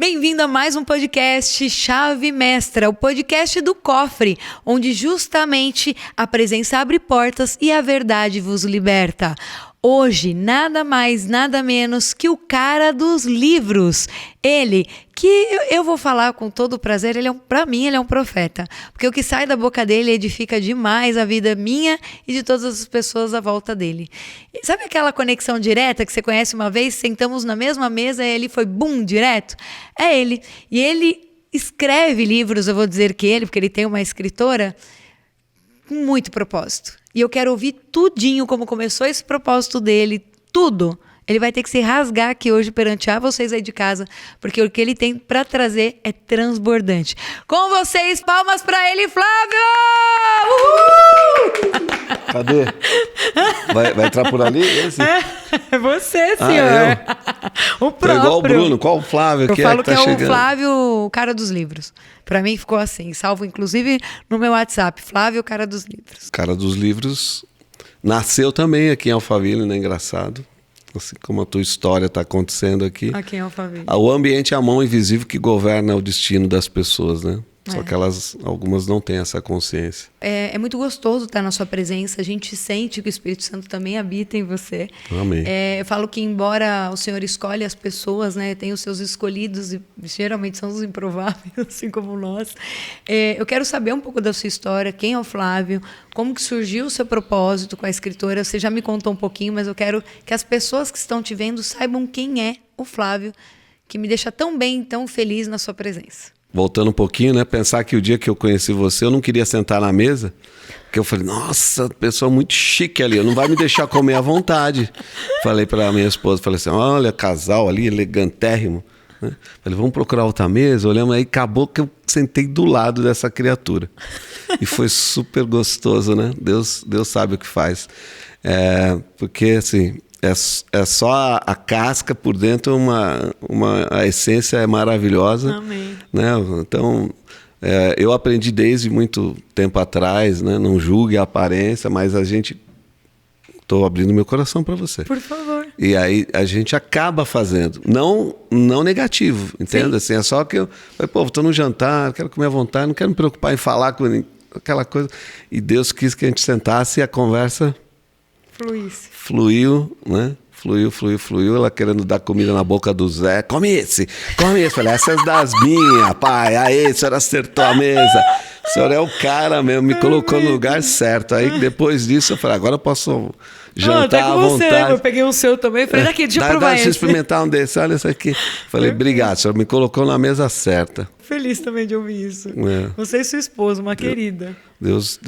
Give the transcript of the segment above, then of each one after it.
Bem-vindo a mais um podcast Chave Mestra, o podcast do Cofre, onde justamente a presença abre portas e a verdade vos liberta. Hoje, nada mais, nada menos que o cara dos livros. Ele, que eu vou falar com todo prazer, para mim ele é um profeta. Porque o que sai da boca dele edifica demais a vida minha e de todas as pessoas à volta dele. Sabe aquela conexão direta que você conhece uma vez, sentamos na mesma mesa e ele foi bum, direto? É ele. E ele escreve livros, eu vou dizer que ele, porque ele tem uma escritora com muito propósito. E eu quero ouvir tudinho como começou esse propósito dele, tudo. Ele vai ter que se rasgar aqui hoje perante vocês aí de casa, porque o que ele tem para trazer é transbordante. Com vocês, palmas para ele, Flávio! Uhul! Cadê? Vai entrar por ali? Esse? É você, senhor. O próprio. Tô igual o Bruno. Qual o Flávio eu que falo é que tá que é chegando? O Flávio, o cara dos livros. Para mim ficou assim, salvo inclusive no meu WhatsApp. Flávio, o cara dos livros. Cara dos livros nasceu também aqui em Alphaville, né? Engraçado. Assim como a tua história está acontecendo aqui. Aqui em Alphaville. O ambiente é a mão invisível que governa o destino das pessoas, né? Só que algumas não têm essa consciência. É muito gostoso estar na sua presença. A gente sente que o Espírito Santo também habita em você. Amém. Eu falo que embora o Senhor escolhe as pessoas, né, tem os seus escolhidos e geralmente são os improváveis, assim como nós. Eu quero saber um pouco da sua história. Quem é o Flávio? Como que surgiu o seu propósito com a escritora? Você já me contou um pouquinho, mas eu quero que as pessoas que estão te vendo saibam quem é o Flávio, que me deixa tão bem, tão feliz na sua presença. Voltando um pouquinho, né? Pensar que o dia que eu conheci você, eu não queria sentar na mesa, porque eu falei, nossa, pessoa muito chique ali, não vai me deixar comer à vontade. Falei para minha esposa, falei assim, olha, casal ali, elegantérrimo. Né? Falei, vamos procurar outra mesa, olhamos aí, acabou que eu sentei do lado dessa criatura. E foi super gostoso, né? Deus sabe o que faz. Porque, assim... É só a casca, por dentro a essência é maravilhosa. Amém. Né? Então, eu aprendi desde muito tempo atrás, né? Não julgue a aparência, mas estou abrindo meu coração para você. Por favor. E aí a gente acaba fazendo. Não negativo, entende? Assim, é só que eu estou no jantar, quero comer à vontade, não quero me preocupar em falar com aquela coisa. E Deus quis que a gente sentasse e a conversa... Fluiu, né? Fluiu. Ela querendo dar comida na boca do Zé. Come esse. Falei, essas das minhas, pai. Aí, a senhora acertou a mesa. O senhor é o cara mesmo, me colocou no lugar certo. Aí, depois disso, eu falei, agora eu posso jantar à vontade. Eu peguei um seu também. Falei, daqui, deixa eu provar esse. Deixa eu experimentar um desse. Olha isso aqui. Falei, obrigado, o senhor me colocou na mesa certa. Feliz também de ouvir isso. Você e sua esposa, uma querida. Deus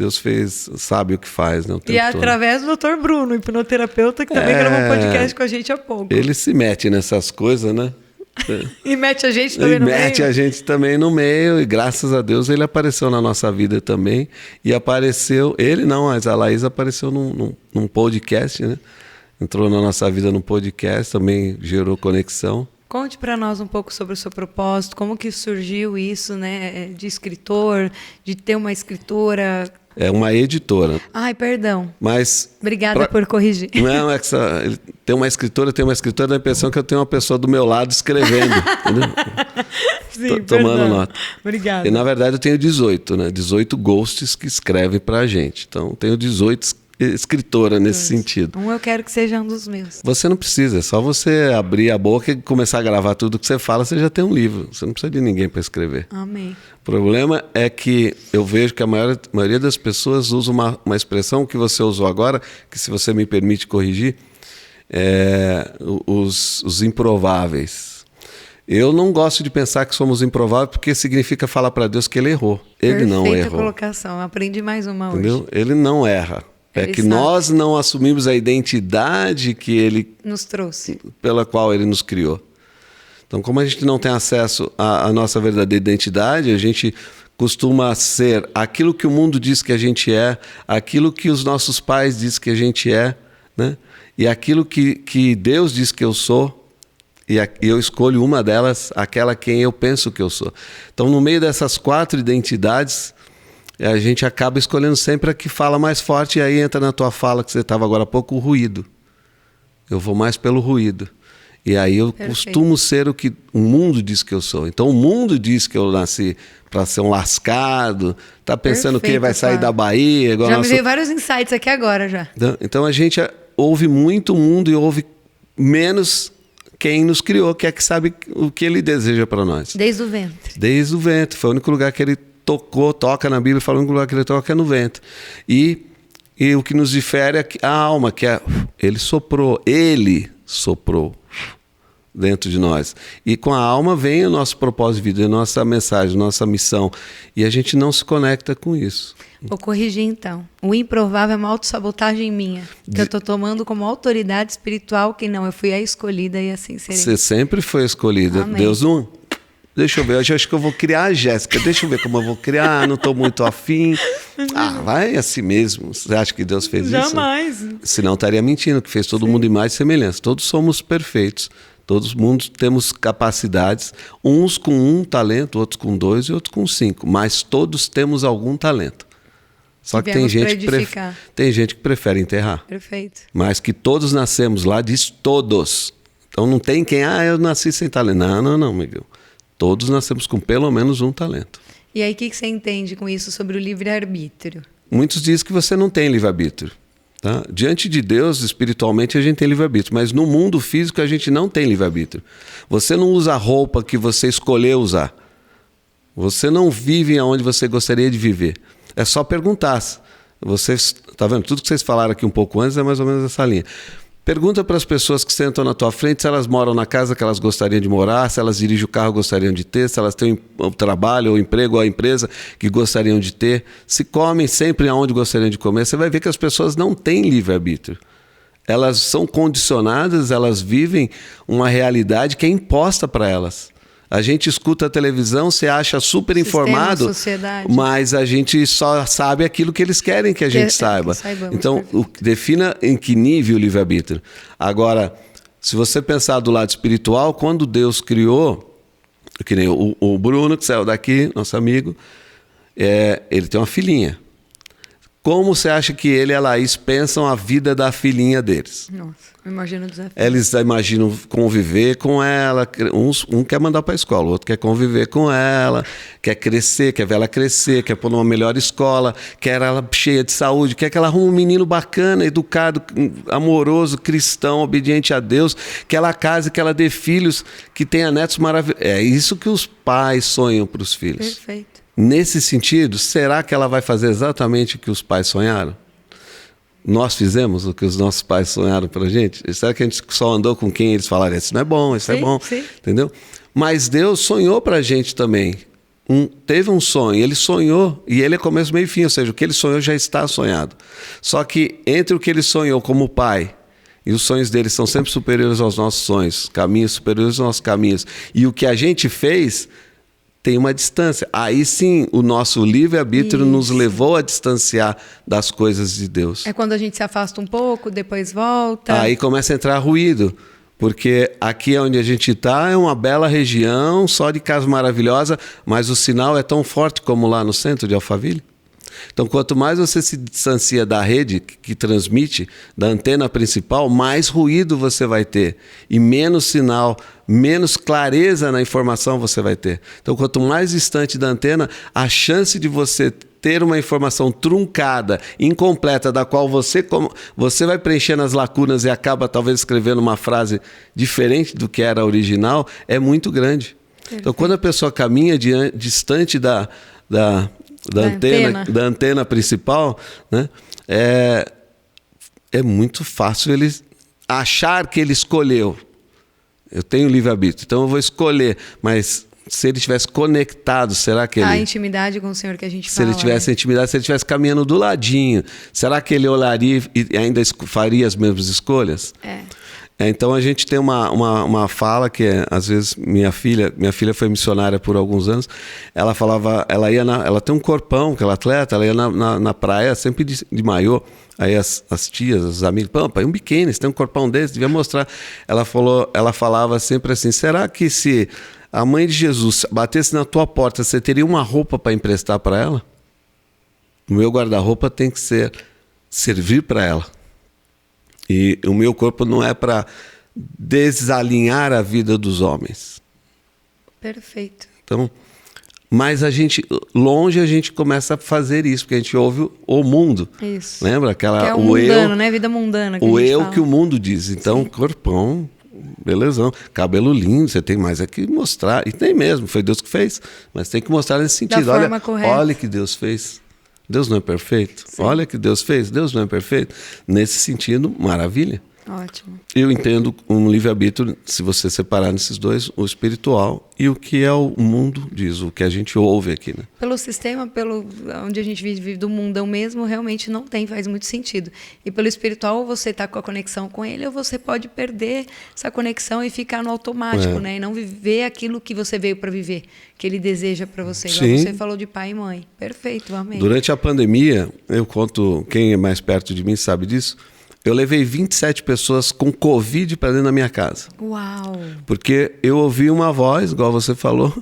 sabe o que faz, né? E através do Dr. Bruno, hipnoterapeuta, que também gravou um podcast com a gente há pouco. Ele se mete nessas coisas, né? E mete a gente também no meio. E mete a gente também no meio. E graças a Deus ele apareceu na nossa vida também. E apareceu, ele não, mas a Laís apareceu num podcast, né? Entrou na nossa vida num podcast, também gerou conexão. Conte para nós um pouco sobre o seu propósito, como que surgiu isso, né, de escritor, de ter uma escritora... É uma editora. Ai, perdão. Mas... Obrigada por corrigir. Não, tem uma escritora, dá a impressão que eu tenho uma pessoa do meu lado escrevendo, entendeu? Sim, tomando nota. Obrigada. E na verdade eu tenho 18, né? 18 ghosts que escrevem pra gente. Então tenho 18 escritora nesse sentido. Eu quero que seja um dos meus. Você não precisa, é só você abrir a boca e começar a gravar tudo que você fala, você já tem um livro. Você não precisa de ninguém para escrever. Amém. O problema é que eu vejo que a maioria das pessoas usa uma expressão que você usou agora, que se você me permite corrigir, os improváveis. Eu não gosto de pensar que somos improváveis porque significa falar para Deus que ele errou. Ele não errou. Perfeita colocação. Aprendi mais uma Entendeu? hoje. Ele não erra. É que nós não assumimos a identidade que ele nos trouxe, pela qual ele nos criou. Então, como a gente não tem acesso à nossa verdadeira identidade, a gente costuma ser aquilo que o mundo diz que a gente é, aquilo que os nossos pais dizem que a gente é, né? E aquilo que Deus diz que eu sou, e eu escolho uma delas, aquela quem eu penso que eu sou. Então, no meio dessas 4 identidades, a gente acaba escolhendo sempre a que fala mais forte, e aí entra na tua fala que você estava agora há pouco, o ruído. Eu vou mais pelo ruído. E aí eu costumo ser o que o mundo diz que eu sou. Então o mundo diz que eu nasci para ser um lascado, tá pensando que vai sair da Bahia. Igual já me veio vários insights aqui agora já. Então a gente ouve muito o mundo e ouve menos quem nos criou, que é que sabe o que ele deseja para nós. Desde o ventre. Desde o ventre. Foi o único lugar que ele toca na Bíblia, fala o único lugar que ele toca é no ventre. E o que nos difere é a alma, que é ele soprou dentro de nós. E com a alma vem o nosso propósito de vida, a nossa mensagem, a nossa missão. E a gente não se conecta com isso. Vou corrigir então. O improvável é uma autossabotagem minha, que eu estou tomando como autoridade espiritual, que não, eu fui a escolhida e assim serei. Você sempre foi escolhida. Amém. Deus não... Deixa eu ver, eu acho que eu vou criar a Jéssica. Deixa eu ver como eu vou criar, não estou muito afim. Vai assim mesmo. Você acha que Deus fez isso? Jamais. Senão estaria mentindo, que fez todo mundo em imagem e semelhança. Todos somos perfeitos. Todos mundo temos capacidades, uns com 1 talento, outros com 2 e outros com 5. Mas todos temos algum talento. Só que tem gente que prefere enterrar. Perfeito. Mas que todos nascemos lá, diz todos. Então não tem quem, eu nasci sem talento. Não, Miguel. Todos nascemos com pelo menos um talento. E aí, o que você entende com isso sobre o livre-arbítrio? Muitos dizem que você não tem livre-arbítrio. Tá? Diante de Deus, espiritualmente, a gente tem livre-arbítrio. Mas no mundo físico, a gente não tem livre-arbítrio. Você não usa a roupa que você escolheu usar. Você não vive onde você gostaria de viver. É só perguntar. Vocês, tá vendo? Tudo que vocês falaram aqui um pouco antes é mais ou menos essa linha. Pergunta para as pessoas que sentam na tua frente se elas moram na casa que elas gostariam de morar, se elas dirigem o carro que gostariam de ter, se elas têm o trabalho, ou o emprego, ou a empresa que gostariam de ter, se comem sempre aonde gostariam de comer. Você vai ver que as pessoas não têm livre-arbítrio. Elas são condicionadas, elas vivem uma realidade que é imposta para elas. A gente escuta a televisão, se acha super informado, mas a gente só sabe aquilo que eles querem que a gente saiba. Então, defina em que nível o livre-arbítrio. Agora, se você pensar do lado espiritual, quando Deus criou, que nem o Bruno, que saiu daqui, nosso amigo, ele tem uma filhinha. Como você acha que ele e a Laís pensam a vida da filhinha deles? Nossa, eu imagino o desafio. Eles imaginam conviver com ela. Um quer mandar para a escola, o outro quer conviver com ela, quer crescer, quer ver ela crescer, quer pôr numa melhor escola, quer ela cheia de saúde, quer que ela arrume um menino bacana, educado, amoroso, cristão, obediente a Deus, que ela case, que ela dê filhos, que tenha netos maravilhosos. É isso que os pais sonham para os filhos. Perfeito. Nesse sentido, será que ela vai fazer exatamente o que os pais sonharam? Nós fizemos o que os nossos pais sonharam para a gente? Será que a gente só andou com quem eles falaram, isso não é bom, isso é bom? Sim. Entendeu? Mas Deus sonhou para a gente também. Teve um sonho, ele sonhou, e ele é começo, meio e fim, ou seja, o que ele sonhou já está sonhado. Só que entre o que ele sonhou como pai, e os sonhos dele são sempre superiores aos nossos sonhos, caminhos superiores aos nossos caminhos, e o que a gente fez tem uma distância. Aí sim, o nosso livre-arbítrio nos levou a distanciar das coisas de Deus. É quando a gente se afasta um pouco, depois volta. Aí começa a entrar ruído, porque aqui onde a gente está é uma bela região, só de casa maravilhosa, mas o sinal é tão forte como lá no centro de Alphaville. Então, quanto mais você se distancia da rede que transmite, da antena principal, mais ruído você vai ter. E menos sinal, menos clareza na informação você vai ter. Então, quanto mais distante da antena, a chance de você ter uma informação truncada, incompleta, da qual você vai preenchendo as lacunas e acaba talvez escrevendo uma frase diferente do que era a original, é muito grande. Perfeito. Então, quando a pessoa caminha distante da antena principal, né? É muito fácil ele achar que ele escolheu. Eu tenho livre-arbítrio, então eu vou escolher. Mas se ele estivesse conectado, será que ele... A intimidade com o Senhor que a gente fala. Se ele tivesse intimidade, se ele estivesse caminhando do ladinho, será que ele olharia e ainda faria as mesmas escolhas? Então a gente tem uma fala que às vezes minha filha foi missionária por alguns anos, ela falava, ela tem um corpão, que ela é atleta, ela ia na praia sempre de maiô, aí as tias, os amigos, pai, um biquíni, você tem um corpão desse, devia mostrar. Ela falava sempre assim, será que se a mãe de Jesus batesse na tua porta, você teria uma roupa para emprestar para ela? O meu guarda-roupa tem que servir para ela. E o meu corpo não é para desalinhar a vida dos homens. Perfeito. Então, mas a gente começa a fazer isso, porque a gente ouve o mundo. Isso. Lembra? Aquela, que é o mundano, né? Vida mundana. Que o a gente eu fala. que o mundo diz. Então, Sim. corpão, belezão, cabelo lindo, você tem mais aqui mostrar. E tem mesmo, foi Deus que fez, mas tem que mostrar nesse sentido. Da forma correta. Olha que Deus fez. Deus não é perfeito? Sim. Olha que Deus fez. Deus não é perfeito? Nesse sentido, maravilha. Ótimo. Eu entendo um livre-arbítrio, se você separar nesses dois, o espiritual e o que é o mundo diz, o que a gente ouve aqui, né? Pelo sistema, pelo onde a gente vive do mundão mesmo, realmente não faz muito sentido. E pelo espiritual, ou você está com a conexão com ele, ou você pode perder essa conexão e ficar no automático, né? E não viver aquilo que você veio para viver, que ele deseja para você. Igual Sim. você falou de pai e mãe. Perfeito, amém. Durante a pandemia, eu conto, quem é mais perto de mim sabe disso, eu levei 27 pessoas com Covid para dentro da minha casa. Uau! Porque eu ouvi uma voz, igual você falou,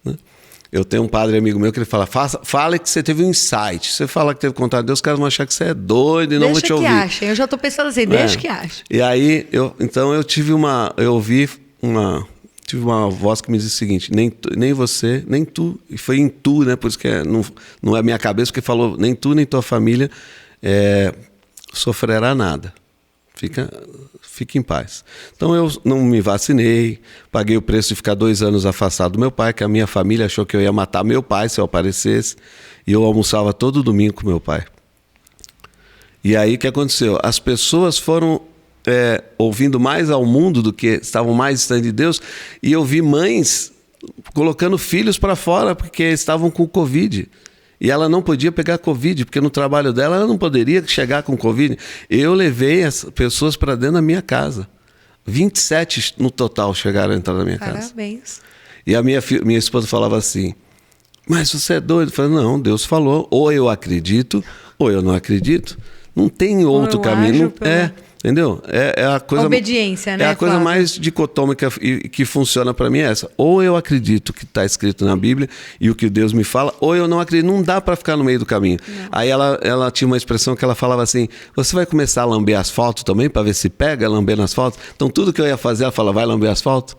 né? Eu tenho um padre amigo meu que ele fala que você teve um insight. Você fala que teve contato de Deus, os caras vão achar que você é doido e não vão te ouvir. Deixa que achem. Eu já estou pensando assim, deixa que achem. E aí, eu ouvi tive uma voz que me disse o seguinte, nem você, nem tu, e foi em tu, né? Por isso que não é minha cabeça, porque falou, nem tu, nem tua família sofrerá nada. Fique em paz. Então eu não me vacinei, paguei o preço de ficar 2 anos afastado do meu pai, que a minha família achou que eu ia matar meu pai se eu aparecesse, e eu almoçava todo domingo com meu pai. E aí o que aconteceu? As pessoas foram ouvindo mais ao mundo do que estavam mais distantes de Deus, e eu vi mães colocando filhos para fora porque estavam com Covid. E ela não podia pegar Covid, porque no trabalho dela ela não poderia chegar com Covid. Eu levei as pessoas para dentro da minha casa. 27 no total chegaram a entrar na minha casa. Parabéns. E a minha esposa falava assim, mas você é doido? Eu falei, não, Deus falou, ou eu acredito, ou eu não acredito. Não tem outro caminho. Entendeu? É a coisa, obediência, né? É a coisa mais dicotômica e que funciona para mim é essa. Ou eu acredito que está escrito na Bíblia e o que Deus me fala, ou eu não acredito. Não dá para ficar no meio do caminho. Não. Aí ela tinha uma expressão que ela falava assim, você vai começar a lamber asfalto também para ver se pega lambendo asfalto? Então tudo que eu ia fazer, ela fala, vai lamber asfalto?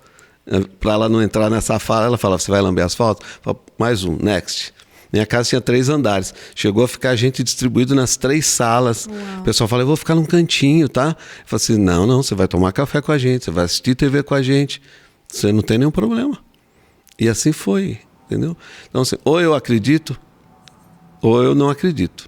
Para ela não entrar nessa fala, ela falava, você vai lamber asfalto? Falo, mais um, next. Minha casa tinha 3 andares. Chegou a ficar gente distribuído nas 3 salas. Uau. O pessoal falou, eu vou ficar num cantinho, tá? Eu falei assim, não, você vai tomar café com a gente, você vai assistir TV com a gente. Você não tem nenhum problema. E assim foi, entendeu? Então, assim, ou eu acredito, ou eu não acredito.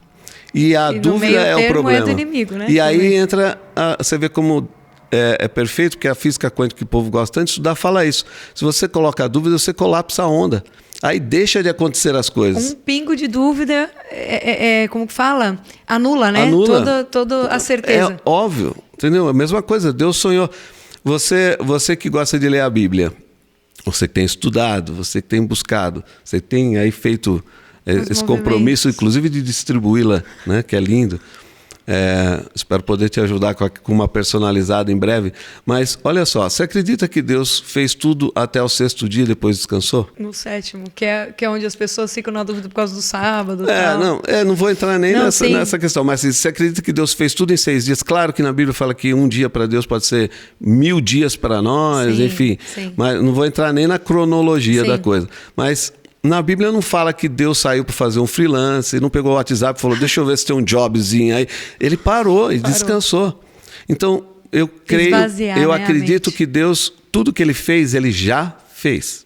E a dúvida é o problema. É do inimigo, né? E aí entra, você vê como é perfeito, porque a física quântica que o povo gosta tanto de estudar fala isso. Se você coloca a dúvida, você colapsa a onda. Aí deixa de acontecer as coisas. Um pingo de dúvida, como que fala? Anula, né? Anula. Toda a certeza. É óbvio, entendeu? A mesma coisa, Deus sonhou. Você que gosta de ler a Bíblia, você que tem estudado, você que tem buscado, você tem aí feito esse compromisso, inclusive de distribuí-la, né? Que é lindo. Espero poder te ajudar com uma personalizada em breve. Mas olha só, você acredita que Deus fez tudo até o 6º dia e depois descansou? No 7º, que é onde as pessoas ficam na dúvida por causa do sábado. Não vou entrar nem nessa questão. Mas você acredita que Deus fez tudo em 6 dias? Claro que na Bíblia fala que um dia para Deus pode ser 1000 dias para nós, enfim. Sim. Mas não vou entrar nem na cronologia da coisa. Mas na Bíblia não fala que Deus saiu para fazer um freelance, não pegou o WhatsApp e falou, deixa eu ver se tem um jobzinho aí. Ele parou e descansou. Então, eu creio, eu acredito que Deus, tudo que ele fez, ele já fez.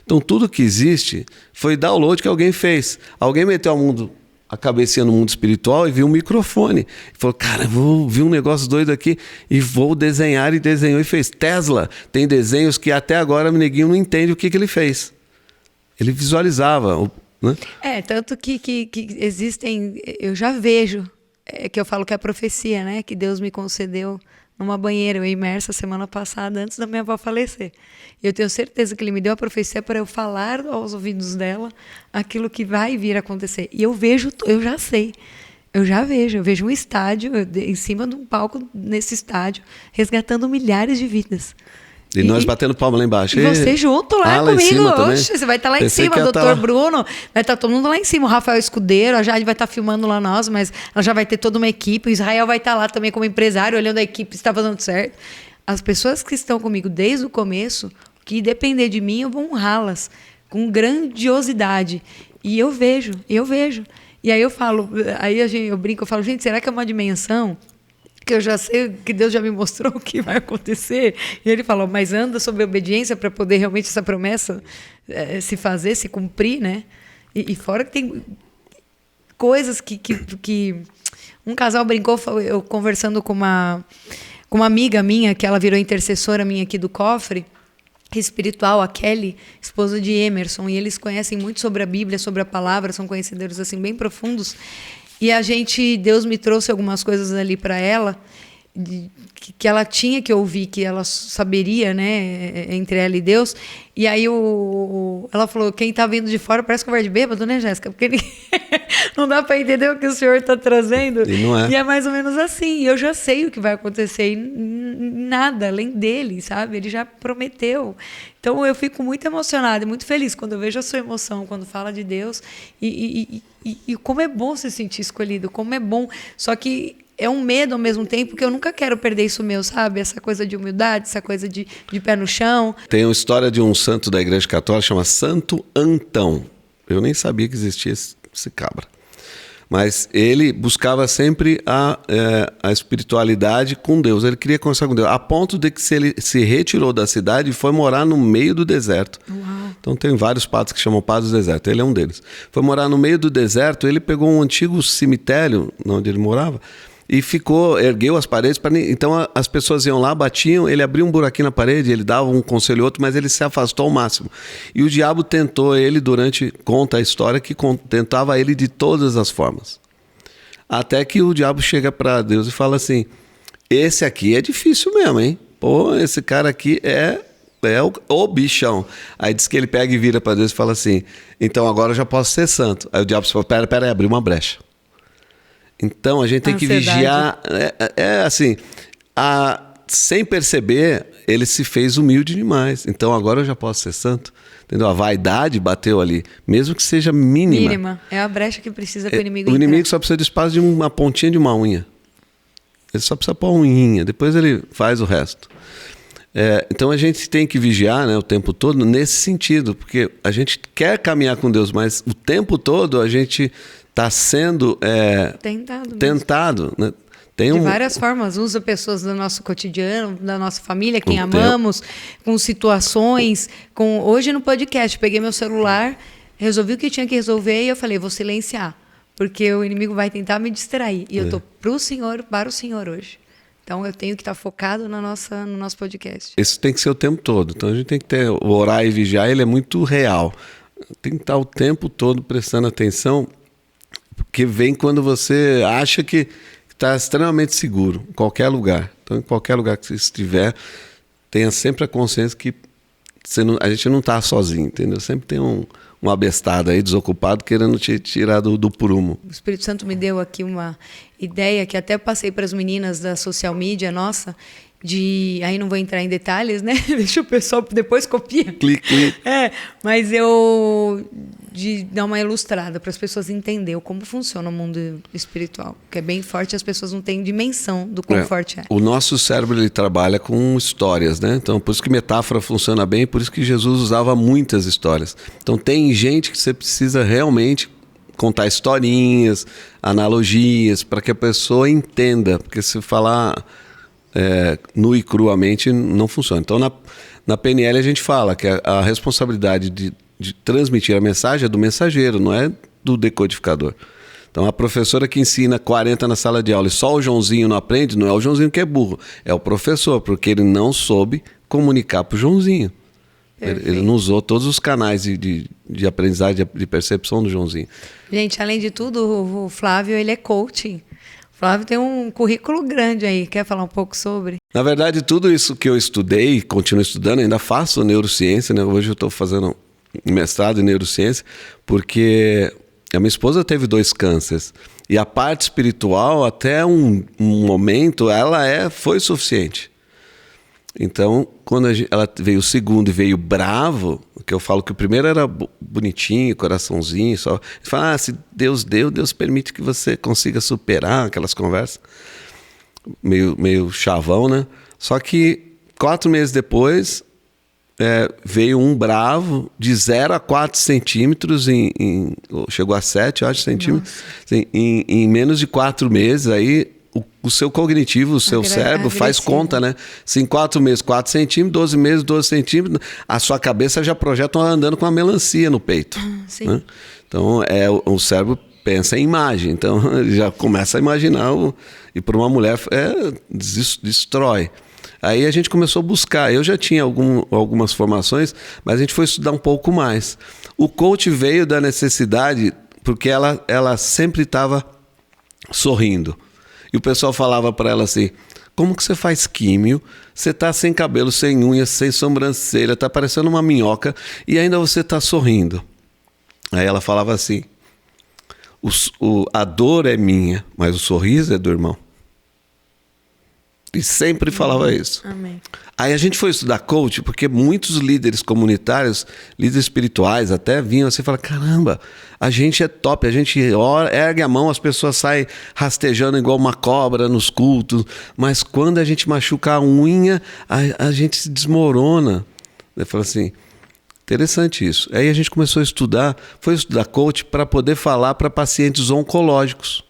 Então, tudo que existe foi download que alguém fez. Alguém meteu a cabecinha no mundo espiritual e viu um microfone. E falou, cara, vou ver um negócio doido aqui e vou desenhar, e desenhou e fez. Tesla tem desenhos que até agora o neguinho não entende o que ele fez. Ele visualizava, né? Tanto que existem, eu já vejo, que eu falo que é a profecia, né? Que Deus me concedeu numa banheira, eu imersa semana passada, antes da minha avó falecer. E eu tenho certeza que ele me deu a profecia para eu falar aos ouvidos dela aquilo que vai vir a acontecer. E eu vejo, eu já sei. Eu vejo um estádio, em cima de um palco nesse estádio, resgatando milhares de vidas. E nós batendo palma lá embaixo. E você junto lá comigo. Oxe, você vai estar lá em cima, o doutor Bruno. Vai estar todo mundo lá em cima. O Rafael Escudeiro, a Jade vai estar filmando lá nós, mas ela já vai ter toda uma equipe. O Israel vai estar lá também como empresário, olhando a equipe se está fazendo certo. as pessoas que estão comigo desde o começo, que depender de mim, eu vou honrá-las com grandiosidade. E eu vejo. E aí eu falo, eu brinco, eu falo, gente, será que é uma dimensão que eu já sei, que Deus já me mostrou o que vai acontecer? E ele falou, mas anda sob obediência para poder realmente essa promessa se fazer, se cumprir, né? E fora que tem coisas que um casal brincou, eu conversando com uma amiga minha, que ela virou intercessora minha aqui do Cofre espiritual, a Kelly, esposa de Emerson, e eles conhecem muito sobre a Bíblia, sobre a palavra, são conhecedores assim bem profundos. E Deus me trouxe algumas coisas ali para ela, que ela tinha que ouvir, que ela saberia, né, entre ela e Deus. E aí ela falou, quem está vindo de fora parece conversa de bêbado, né, Jéssica? Porque não dá para entender o que o Senhor está trazendo. E não é. E é mais ou menos assim. Eu já sei o que vai acontecer, e nada além dele, sabe? Ele já prometeu. Então eu fico muito emocionada e muito feliz quando eu vejo a sua emoção, quando fala de Deus. E como é bom se sentir escolhido, como é bom. Só que é um medo ao mesmo tempo, que eu nunca quero perder isso meu, sabe? Essa coisa de humildade, essa coisa de pé no chão. Tem uma história de um santo da Igreja Católica, chama Santo Antão. Eu nem sabia que existia esse cabra. Mas ele buscava sempre a espiritualidade com Deus. Ele queria conversar com Deus. A ponto de que ele se retirou da cidade e foi morar no meio do deserto. Uau. Então tem vários padres que chamam padres do deserto. Ele é um deles. Foi morar no meio do deserto. Ele pegou um antigo cemitério onde ele morava e ergueu as paredes. Então as pessoas iam lá, batiam, ele abria um buraquinho na parede, ele dava um conselho outro, mas ele se afastou ao máximo. E o diabo tentou ele conta a história, que tentava ele de todas as formas. Até que o diabo chega para Deus e fala assim, esse aqui é difícil mesmo, hein? Pô, esse cara aqui é o bichão. Aí diz que ele pega e vira para Deus e fala assim, então agora eu já posso ser santo. Aí o diabo fala, pera aí, abriu uma brecha. Então a gente tem que vigiar, assim, sem perceber, ele se fez humilde demais. Então agora eu já posso ser santo. Entendeu? A vaidade bateu ali, mesmo que seja mínima. Mínima. É a brecha que precisa para o inimigo entrar. O inimigo só precisa de espaço de uma pontinha de uma unha. Ele só precisa pôr uma unhinha, depois ele faz o resto. Então a gente tem que vigiar, né, o tempo todo nesse sentido, porque a gente quer caminhar com Deus, mas o tempo todo a gente está sendo tentado, né? De várias formas, usa pessoas do nosso cotidiano, da nossa família, quem amamos, com situações. Hoje no podcast, peguei meu celular, resolvi o que tinha que resolver e eu falei, vou silenciar, porque o inimigo vai tentar me distrair. E eu estou para o Senhor hoje. Então eu tenho que estar focado no nosso podcast. Isso tem que ser o tempo todo. Então a gente tem que orar e vigiar, ele é muito real. Tem que estar o tempo todo prestando atenção, porque vem quando você acha que está extremamente seguro, em qualquer lugar. Então, em qualquer lugar que você estiver, tenha sempre a consciência que a gente não está sozinho, entendeu? Sempre tem um abestado aí, desocupado, querendo te tirar do prumo. O Espírito Santo me deu aqui uma ideia que até passei para as meninas da social media nossa, aí não vou entrar em detalhes, né? Deixa o pessoal, depois copia. Clique. Mas de dar uma ilustrada para as pessoas entenderem como funciona o mundo espiritual, que é bem forte, as pessoas não têm dimensão do quão forte é. O nosso cérebro, ele trabalha com histórias, né? Então, por isso que metáfora funciona bem, por isso que Jesus usava muitas histórias. Então, tem gente que você precisa realmente contar historinhas, analogias, para que a pessoa entenda, porque se falar nu e cruamente não funciona. Então, na PNL a gente fala que a responsabilidade de transmitir a mensagem é do mensageiro, não é do decodificador. Então a professora que ensina 40 na sala de aula e só o Joãozinho não aprende, não é o Joãozinho que é burro, é o professor, porque ele não soube comunicar para o Joãozinho. Ele não usou todos os canais de aprendizagem, de percepção do Joãozinho. Gente, além de tudo, o Flávio, ele é coaching. O Flávio tem um currículo grande aí. Quer falar um pouco sobre? Na verdade, tudo isso que eu estudei, continuo estudando, ainda faço neurociência, né? Hoje eu estou fazendo mestrado em neurociência, porque a minha esposa teve 2 cânceres. E a parte espiritual, até um momento, foi suficiente. Então, quando ela veio o segundo e veio bravo, que eu falo que o primeiro era bonitinho, coraçãozinho, só. Ele fala, se Deus deu, Deus permite que você consiga superar aquelas conversas. Meio chavão, né? Só que 4 meses depois, veio um bravo de 0 a 4 centímetros, chegou a 7, eu acho, centímetros, assim, em menos de 4 meses. Aí o seu cognitivo, o seu cérebro faz conta, né? Se em 4 meses, 4 centímetros, 12 meses, 12 centímetros, a sua cabeça já projeta andando com uma melancia no peito. Sim. Né? Então, o cérebro pensa em imagem, então ele já começa a imaginar, e para uma mulher destrói. Aí a gente começou a buscar. Eu já tinha algumas formações, mas a gente foi estudar um pouco mais. O coach veio da necessidade, porque ela sempre estava sorrindo. E o pessoal falava para ela assim: como que você faz químio? Você está sem cabelo, sem unhas, sem sobrancelha, está parecendo uma minhoca e ainda você está sorrindo. Aí ela falava assim: a dor é minha, mas o sorriso é do irmão. E sempre falava isso. Amém. Aí a gente foi estudar coach, porque muitos líderes comunitários, líderes espirituais até vinham assim e falaram: caramba, a gente é top, a gente ergue a mão, as pessoas saem rastejando igual uma cobra nos cultos, mas quando a gente machuca a unha, a gente se desmorona. Eu falei assim: interessante isso. Aí a gente começou a estudar, foi estudar coach para poder falar para pacientes oncológicos.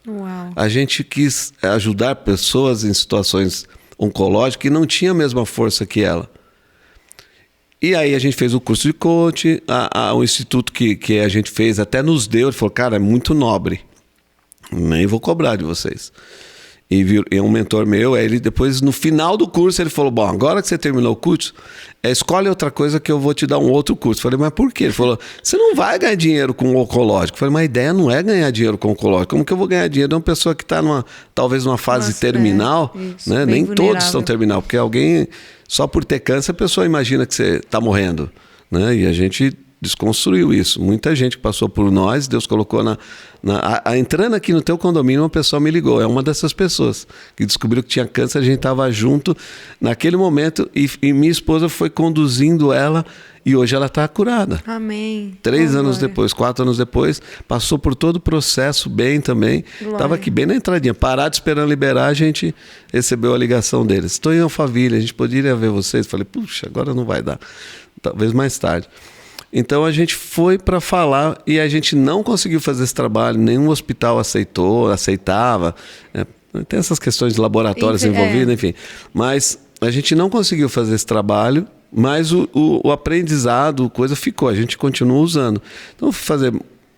Uau. A gente quis ajudar pessoas em situações oncológicas que não tinham a mesma força que ela. E aí a gente fez o curso de coach, o instituto que a gente fez até nos deu, ele falou: cara, é muito nobre, nem vou cobrar de vocês. E um mentor meu, ele depois, no final do curso, ele falou: bom, agora que você terminou o curso, escolhe outra coisa que eu vou te dar um outro curso. Eu falei: mas por quê? Ele falou: você não vai ganhar dinheiro com o oncológico. Eu falei: mas a ideia não é ganhar dinheiro com o oncológico. Como que eu vou ganhar dinheiro de uma pessoa que está talvez numa fase terminal? Né? Nem todos estão terminal, porque alguém, só por ter câncer, a pessoa imagina que você está morrendo. Né? E a gente desconstruiu isso. Muita gente que passou por nós, Deus colocou entrando aqui no teu condomínio, uma pessoa me ligou. É uma dessas pessoas que descobriu que tinha câncer. A gente estava junto naquele momento e minha esposa foi conduzindo ela e hoje ela está curada. Amém. 3 anos depois, 4 anos depois, passou por todo o processo bem também. Estava aqui bem na entradinha, parado esperando liberar, a gente recebeu a ligação deles: estou em Alphaville, a gente poderia ver vocês. Falei: puxa, agora não vai dar, talvez mais tarde. Então a gente foi para falar e a gente não conseguiu fazer esse trabalho, nenhum hospital aceitava. Tem essas questões de laboratórios envolvidas, enfim. Mas a gente não conseguiu fazer esse trabalho, mas o aprendizado, coisa ficou, a gente continua usando. Então fui fazer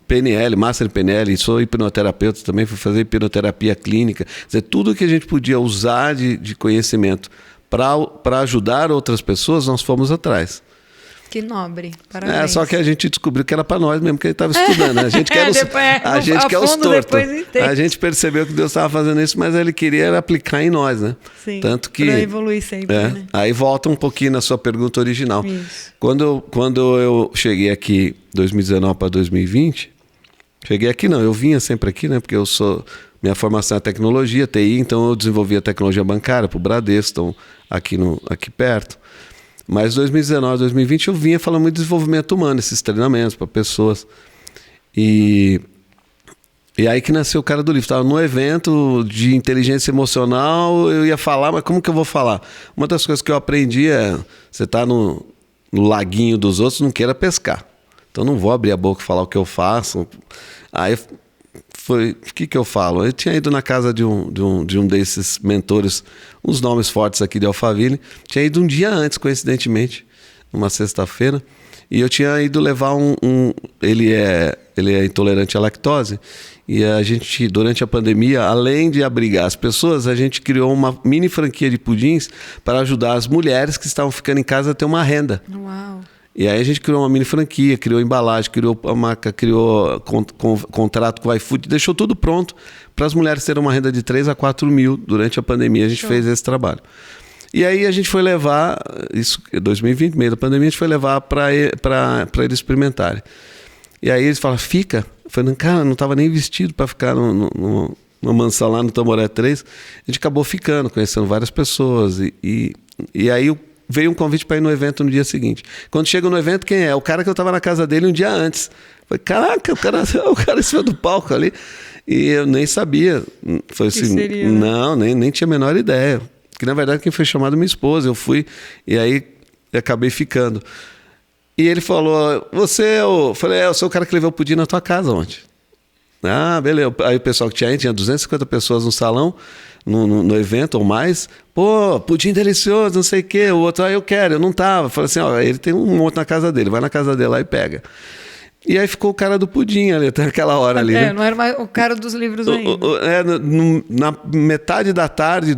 PNL, Master PNL, sou hipnoterapeuta também, fui fazer hipnoterapia clínica. Quer dizer, tudo que a gente podia usar de conhecimento para ajudar outras pessoas, nós fomos atrás. Que nobre, parabéns. Só que a gente descobriu que era para nós mesmo, que ele estava estudando. Né? A gente quer os tortos. A gente percebeu que Deus estava fazendo isso, mas ele queria aplicar em nós, né? Sim, tanto que para evoluir sempre, né? Aí volta um pouquinho na sua pergunta original. Isso. Quando eu cheguei aqui, 2019 para 2020, cheguei aqui não, eu vinha sempre aqui, né? Porque minha formação é tecnologia, TI, então eu desenvolvi a tecnologia bancária para o Bradesco, então aqui perto. Mas 2019, 2020 eu vinha falando muito de desenvolvimento humano, esses treinamentos para pessoas. E aí que nasceu o Cara do Livro. Estava no evento de inteligência emocional, eu ia falar, mas como que eu vou falar? Uma das coisas que eu aprendi é: você está no laguinho dos outros, não queira pescar. Então não vou abrir a boca e falar o que eu faço. Aí o que eu falo? Eu tinha ido na casa de um desses mentores, uns nomes fortes aqui de Alphaville. Tinha ido um dia antes, coincidentemente, numa sexta-feira. E eu tinha ido levar ele é intolerante à lactose. E a gente, durante a pandemia, além de abrigar as pessoas, a gente criou uma mini franquia de pudins para ajudar as mulheres que estavam ficando em casa a ter uma renda. Uau! E aí a gente criou uma mini franquia, criou embalagem, criou a marca, criou contrato com o iFood, deixou tudo pronto para as mulheres terem uma renda de 3 a 4 mil durante a pandemia. A gente fez esse trabalho. E aí a gente foi levar, isso 2020, meio da pandemia, a gente foi levar para eles experimentarem. E aí eles falaram: fica. Eu falei: cara, não estava nem vestido para ficar numa mansão lá no Tamboré 3. A gente acabou ficando, conhecendo várias pessoas. E aí veio um convite para ir no evento no dia seguinte. Quando chega no evento, quem é? O cara que eu estava na casa dele um dia antes. Falei: caraca, o cara saiu do palco ali. E eu nem sabia. Foi assim, seria, né? Não, nem tinha a menor ideia. Que na verdade quem foi chamado minha esposa. Eu fui e aí acabei ficando. E ele falou, você é o... Falei, eu sou o cara que levou o pudim na tua casa ontem. Ah, beleza. Aí o pessoal que tinha 250 pessoas no salão, no evento ou mais. Pô, pudim delicioso, não sei o quê. O outro, eu quero, eu não tava. Falei assim, ó, ele tem um monte na casa dele, vai na casa dele lá e pega. E aí ficou o cara do pudim ali, até aquela hora ali. Né? Não era mais o cara dos livros ainda. Na metade da tarde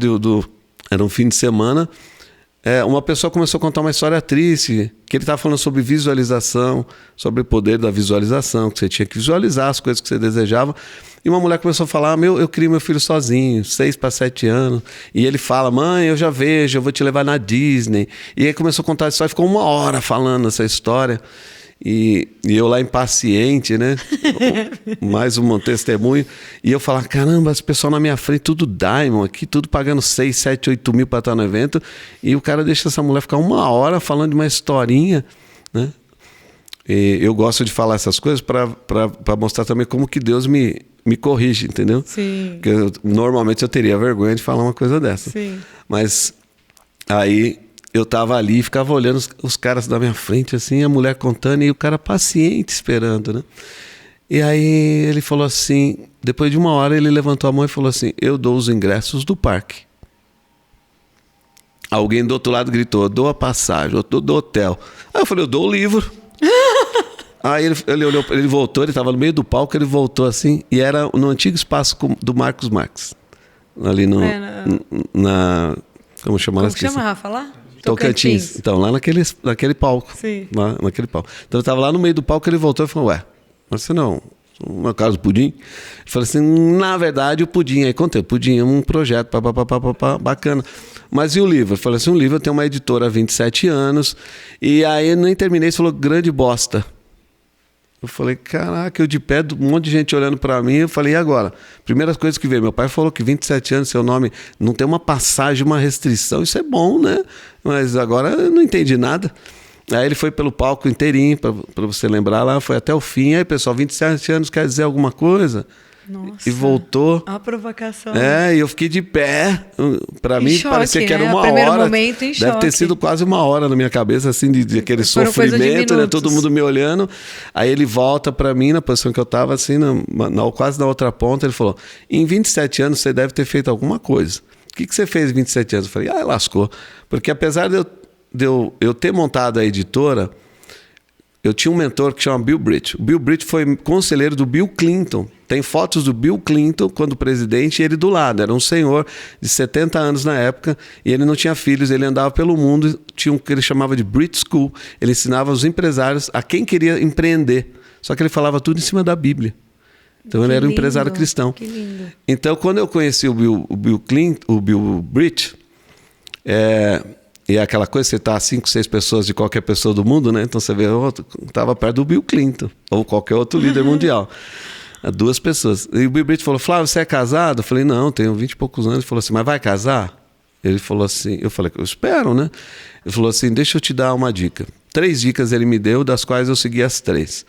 era um fim de semana, uma pessoa começou a contar uma história triste, que ele estava falando sobre visualização, sobre o poder da visualização, que você tinha que visualizar as coisas que você desejava. E uma mulher começou a falar, eu criei meu filho sozinho, 6 para 7 anos. E ele fala, mãe, eu já vejo, eu vou te levar na Disney. E aí começou a contar a história, ficou 1 hora falando essa história. E eu lá impaciente, né? Mais um testemunho. E eu falava, caramba, esse pessoal na minha frente, tudo Diamond aqui, tudo pagando 6, 7, 8 mil para estar no evento. E o cara deixa essa mulher ficar 1 hora falando de uma historinha, né? E eu gosto de falar essas coisas para mostrar também como que Deus me corrige, entendeu? Sim. Porque normalmente eu teria vergonha de falar uma coisa dessa. Sim. Mas aí... eu tava ali e ficava olhando os caras da minha frente, assim, a mulher contando e o cara paciente esperando, né? E aí ele falou assim, depois de 1 hora ele levantou a mão e falou assim, eu dou os ingressos do parque. Alguém do outro lado gritou, eu dou a passagem, eu dou o hotel. Aí eu falei, eu dou o livro. Aí ele olhou, ele voltou, ele estava no meio do palco, ele voltou assim, e era no antigo espaço do Marcos Marques. Ali como chama? Como chama, Rafa, lá? Tocantins. Então, lá naquele palco. Sim. Lá naquele palco. Então, eu estava lá no meio do palco, ele voltou e falou, mas você não... Uma casa do pudim? Eu falei assim, na verdade, o pudim... Aí contei, o pudim é um projeto, bacana. Mas e o livro? Eu falei assim, o livro eu tenho uma editora há 27 anos. E aí, eu nem terminei, ele falou, grande bosta. Eu falei, caraca, eu de pé, um monte de gente olhando pra mim. Eu falei, e agora? Primeiras coisas que veio, meu pai falou que 27 anos, seu nome não tem uma passagem, uma restrição. Isso é bom, né? Mas agora eu não entendi nada. Aí ele foi pelo palco inteirinho, pra você lembrar lá, foi até o fim. Aí, pessoal, 27 anos quer dizer alguma coisa? Nossa, e voltou. A provocação. E eu fiquei de pé. Para mim, choque, parecia que era né? 1 hora. Primeiro momento, em Deve choque. ter sido quase 1 hora na minha cabeça, assim, de aquele sofrimento, né? Todo mundo me olhando. Aí ele volta para mim, na posição que eu estava, assim, quase na outra ponta. Ele falou: em 27 anos você deve ter feito alguma coisa. O que você fez em 27 anos? Eu falei: lascou. Porque apesar de eu ter montado a editora, eu tinha um mentor que chama Bill Britt. O Bill Britt foi conselheiro do Bill Clinton. Tem fotos do Bill Clinton quando presidente e ele do lado. Era um senhor de 70 anos na época e ele não tinha filhos. Ele andava pelo mundo, tinha que ele chamava de Brit School. Ele ensinava os empresários a quem queria empreender. Só que ele falava tudo em cima da Bíblia. Então ele era um empresário cristão. Que lindo. Então quando eu conheci o Bill Britt, e é aquela coisa, você está 5, 6 pessoas de qualquer pessoa do mundo, né? Então você vê, eu estava perto do Bill Clinton ou qualquer outro líder mundial. 2 pessoas. E o Bill Britt falou: Flávio, você é casado? Eu falei: não, tenho 20 e poucos anos. Ele falou assim: mas vai casar? Ele falou assim, eu falei: eu espero, né? Ele falou assim: deixa eu te dar uma dica. 3 dicas ele me deu, das quais eu segui as 3.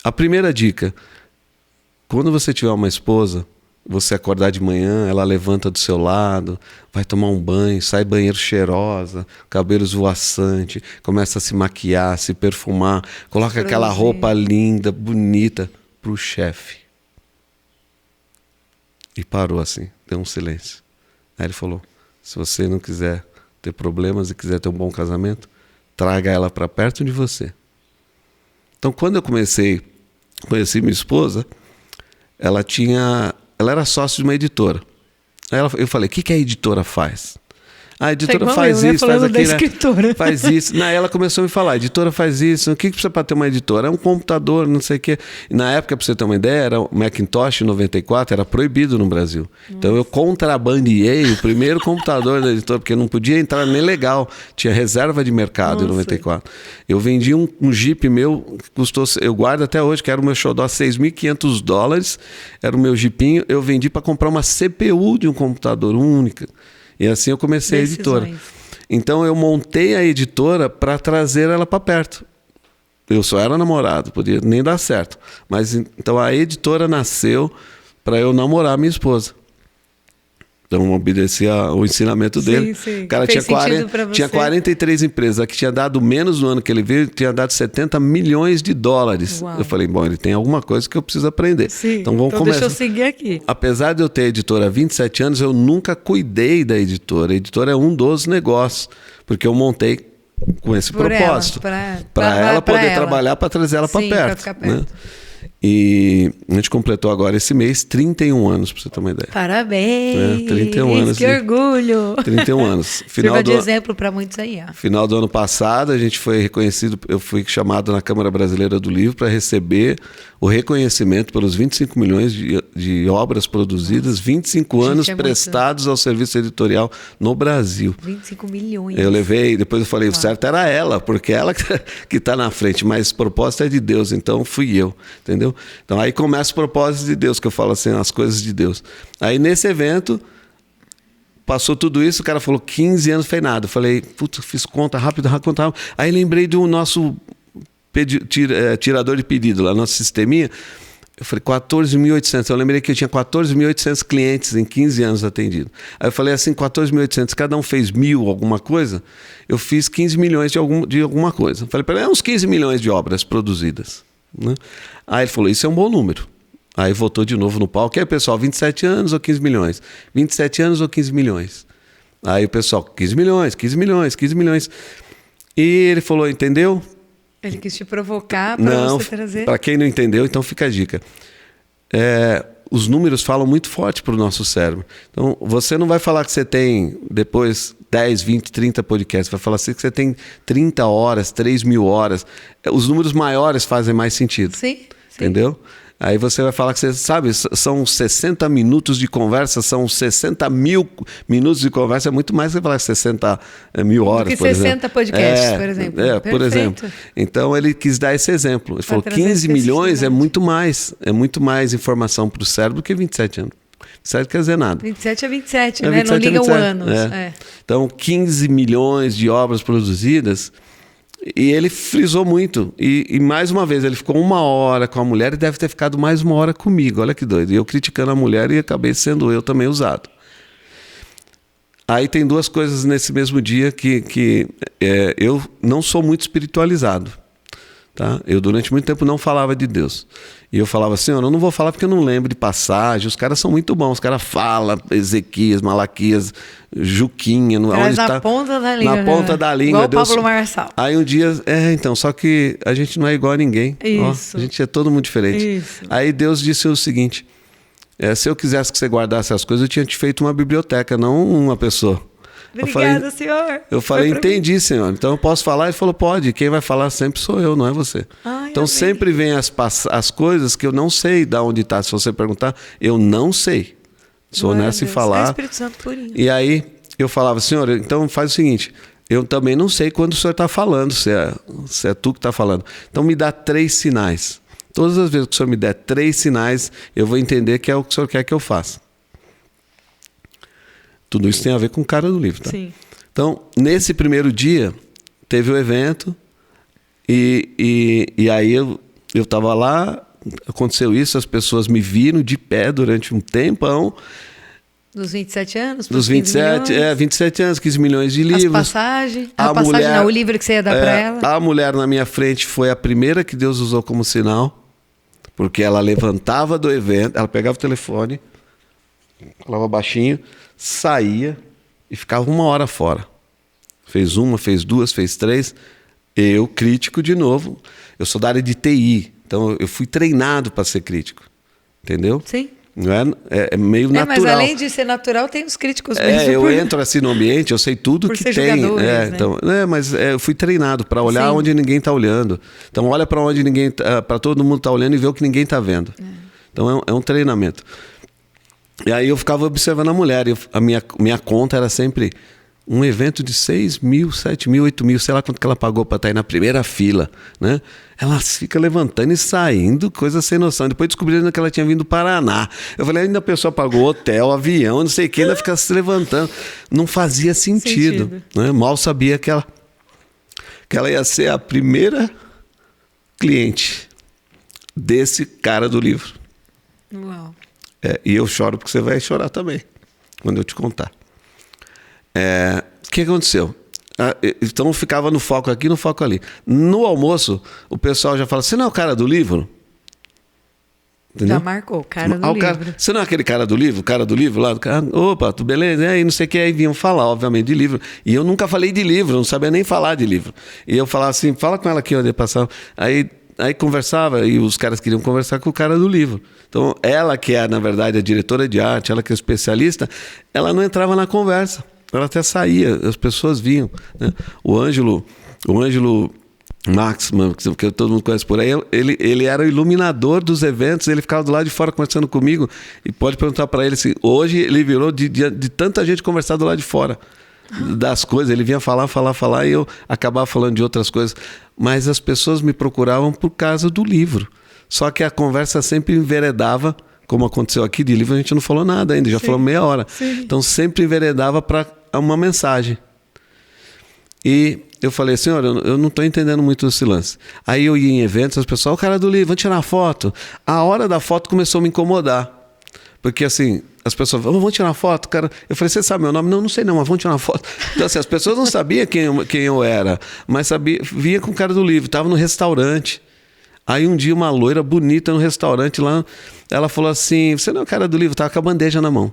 A primeira dica: quando você tiver uma esposa, você acordar de manhã, ela levanta do seu lado, vai tomar um banho, sai banheiro cheirosa, cabelo esvoaçante, começa a se maquiar, se perfumar, coloca aquela roupa linda, bonita pro chefe. E parou assim, deu um silêncio. Aí ele falou: se você não quiser ter problemas e quiser ter um bom casamento, traga ela para perto de você. Então, quando eu conheci minha esposa, ela era sócia de uma editora. Aí eu falei: o que a editora faz? A editora faz isso, faz aquilo, né? Faz isso. Aí ela começou a me falar: a editora faz isso. O que precisa para ter uma editora? É um computador, não sei o quê. E na época, para você ter uma ideia, era o Macintosh em 94, era proibido no Brasil. Nossa. Então eu contrabandeei o primeiro computador da editora, porque não podia entrar nem legal. Tinha reserva de mercado. Nossa. Em 94. Eu vendi um Jeep meu, que custou, eu guardo até hoje, que era o meu xodó, $6.500. Era o meu Jeepinho. Eu vendi para comprar uma CPU de um computador única. E assim eu comecei a editora. Então eu montei a editora para trazer ela para perto. Eu só era namorado, podia nem dar certo. Mas então a editora nasceu para eu namorar minha esposa. Então, obedecia o ensinamento dele. Sim. O cara Fez sentido pra tinha você? 43 empresas. A que tinha dado menos no ano que ele veio, tinha dado 70 milhões de dólares. Uau. Eu falei, bom, ele tem alguma coisa que eu preciso aprender. Sim, Então, vamos começar. deixa eu seguir aqui. Apesar de eu ter editora há 27 anos, eu nunca cuidei da editora. A editora é um dos negócios, porque eu montei com esse Por propósito. Para Ela poder ela. trabalhar, para trazer ela para Sim, perto. pra ficar perto. Né? E a gente completou agora esse mês 31 anos, para você ter uma ideia. Parabéns! 31 anos. Que orgulho! 31 anos. Sirva de exemplo para muitos aí. Ó. Final do ano passado, a gente foi reconhecido, eu fui chamado na Câmara Brasileira do Livro para receber o reconhecimento pelos 25 milhões de obras produzidas, 25 anos prestados ao serviço editorial no Brasil. 25 milhões. Eu levei, depois eu falei, o certo era ela, porque ela que está na frente, mas o propósito é de Deus, então fui eu, entendeu? Então aí começa o propósito de Deus, que eu falo assim, as coisas de Deus. Aí nesse evento, passou tudo isso, o cara falou, 15 anos fez nada. Eu falei, putz, fiz conta rápido. Aí lembrei do nosso tirador de pedido lá, nosso sisteminha. Eu falei, 14.800. Eu lembrei que eu tinha 14.800 clientes em 15 anos atendidos. Aí eu falei assim, 14.800, cada um fez 1.000 alguma coisa, eu fiz 15 milhões de alguma coisa. Eu falei para ele, uns 15 milhões de obras produzidas. Né? Aí ele falou, isso é um bom número. Aí voltou de novo no palco. E aí, pessoal, 27 anos ou 15 milhões? 27 anos ou 15 milhões? Aí o pessoal, 15 milhões, 15 milhões, 15 milhões. E ele falou, entendeu? Ele quis te provocar para você trazer. Para quem não entendeu, então fica a dica. Os números falam muito forte para o nosso cérebro. Então, você não vai falar que você tem depois 10, 20, 30 podcasts. Vai falar assim que você tem 30 horas, 3.000 horas. Os números maiores fazem mais sentido. Sim. Entendeu? Aí você vai falar que você sabe, são 60 minutos de conversa, são 60 mil minutos de conversa, é muito mais que você falar 60 mil horas, do que por 60 exemplo. podcasts, por exemplo. Por exemplo. Então ele quis dar esse exemplo. Ele falou 15 milhões é muito mais informação para o cérebro do que 27 anos. 27 quer dizer nada. 27 é 27, né? 27 não liga 27. o anos. Então 15 milhões de obras produzidas. E ele frisou muito. E mais uma vez, ele ficou 1 hora com a mulher e deve ter ficado mais 1 hora comigo. Olha que doido. E eu criticando a mulher e acabei sendo eu também usado. Aí tem 2 coisas nesse mesmo dia que eu não sou muito espiritualizado. Tá? Eu durante muito tempo não falava de Deus. E eu falava assim, eu não vou falar porque eu não lembro de passagem. Os caras são muito bons. Os caras falam Ezequias, Malaquias, Juquinha. Na ponta da língua. Na ponta da língua. Igual o Pablo Marçal. Aí um dia, só que a gente não é igual a ninguém. Isso. A gente é todo mundo diferente. Isso. Aí Deus disse o seguinte, se eu quisesse que você guardasse as coisas, eu tinha te feito uma biblioteca, não uma pessoa. Obrigada, senhor. Eu falei, entendi, senhor. Então eu posso falar? Ele falou, pode. Quem vai falar sempre sou eu, não é você. Então amém. Sempre vem as coisas que eu não sei de onde está. Se você perguntar, eu não sei. Sou honesto em falar. É o Espírito Santo purinho. E aí eu falava, senhor, então faz o seguinte, eu também não sei quando o senhor está falando, se é tu que está falando. Então me dá 3 sinais. Todas as vezes que o senhor me der 3 sinais, eu vou entender que é o que o senhor quer que eu faça. Tudo isso tem a ver com o cara do livro, tá? Sim. Então, nesse primeiro dia, teve o evento e aí eu estava lá, aconteceu isso, as pessoas me viram de pé durante um tempão. Dos 27 anos? Dos 27, 27 anos, 15 milhões de livros. As passagens? O livro que você ia dar para ela? A mulher na minha frente foi a primeira que Deus usou como sinal, porque ela levantava do evento, ela pegava o telefone, falava baixinho, saía e ficava 1 hora fora. Fez 1, fez 2, fez 3. Eu, crítico de novo. Eu sou da área de TI, então eu fui treinado para ser crítico. Entendeu? Sim. Não é meio natural. Mas além de ser natural, tem os críticos mesmo. Eu entro assim no ambiente, eu sei tudo que tem. Né? Então, mas eu fui treinado para olhar onde ninguém está olhando. Então olha para onde ninguém, para todo mundo está olhando e vê o que ninguém está vendo. Então é um treinamento. E aí eu ficava observando a mulher. A minha conta era sempre um evento de 6 mil, 7 mil, 8 mil, sei lá quanto que ela pagou para estar aí na primeira fila, né? Ela fica levantando e saindo, coisa sem noção. Depois descobriram que ela tinha vindo do Paraná. Eu falei, ainda a pessoa pagou hotel, avião, não sei o que, ainda fica se levantando. Não fazia sentido. Né? Mal sabia que ela ia ser a primeira cliente desse cara do livro. Uau. E eu choro porque você vai chorar também. quando eu te contar. O que aconteceu? Então ficava no foco aqui, no foco ali. No almoço, o pessoal já fala, você não é o cara do livro? Entendeu? Já marcou, cara do livro. Você não é aquele cara do livro? O cara do livro lá? Opa, tu beleza? E aí não sei o que. Aí vinham falar, obviamente, de livro. E eu nunca falei de livro, não sabia nem falar de livro. E eu falava assim, fala com ela aqui, onde eu passava. Aí conversava, e os caras queriam conversar com o cara do livro. Então, ela que é, na verdade, a diretora de arte, ela que é especialista, ela não entrava na conversa. Ela até saía, as pessoas vinham. Né? O Ângelo Max, que todo mundo conhece por aí, ele era o iluminador dos eventos, ele ficava do lado de fora conversando comigo, e pode perguntar para ele se hoje ele virou de tanta gente conversar do lado de fora das coisas, ele vinha falar, e eu acabava falando de outras coisas, mas as pessoas me procuravam por causa do livro, só que a conversa sempre enveredava, como aconteceu aqui, de livro a gente não falou nada ainda, já falou meia hora, então sempre enveredava para uma mensagem. E eu falei, senhor, eu não estou entendendo muito esse lance. Aí eu ia em eventos, as pessoas, o cara do livro, vamos tirar foto. A hora da foto começou a me incomodar. Porque assim, as pessoas, vamos tirar foto, cara. Eu falei, você sabe meu nome? Não sei não, mas vamos tirar uma foto. Então assim, as pessoas não sabiam quem eu era, mas via com o cara do livro, estava no restaurante. Aí um dia uma loira bonita no restaurante lá, ela falou assim, você não é o cara do livro, estava com a bandeja na mão.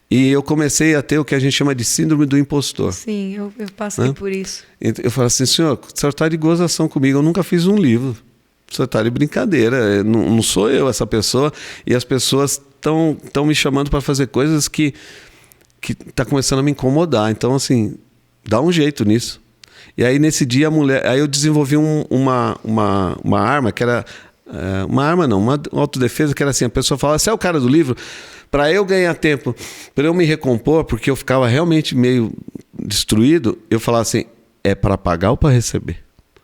E eu comecei a ter o que a gente chama de síndrome do impostor. Sim, eu passei por isso. Eu falei assim, senhor, o senhor está de gozação comigo, eu nunca fiz um livro. O senhor está de brincadeira, não sou eu essa pessoa. E as pessoas estão me chamando para fazer coisas que está começando a me incomodar. Então, assim, dá um jeito nisso. E aí, nesse dia, aí eu desenvolvi uma arma que era... uma autodefesa, que era assim, a pessoa falava, você é o cara do livro? Para eu ganhar tempo, para eu me recompor, porque eu ficava realmente meio destruído, eu falava assim, é para pagar ou para receber?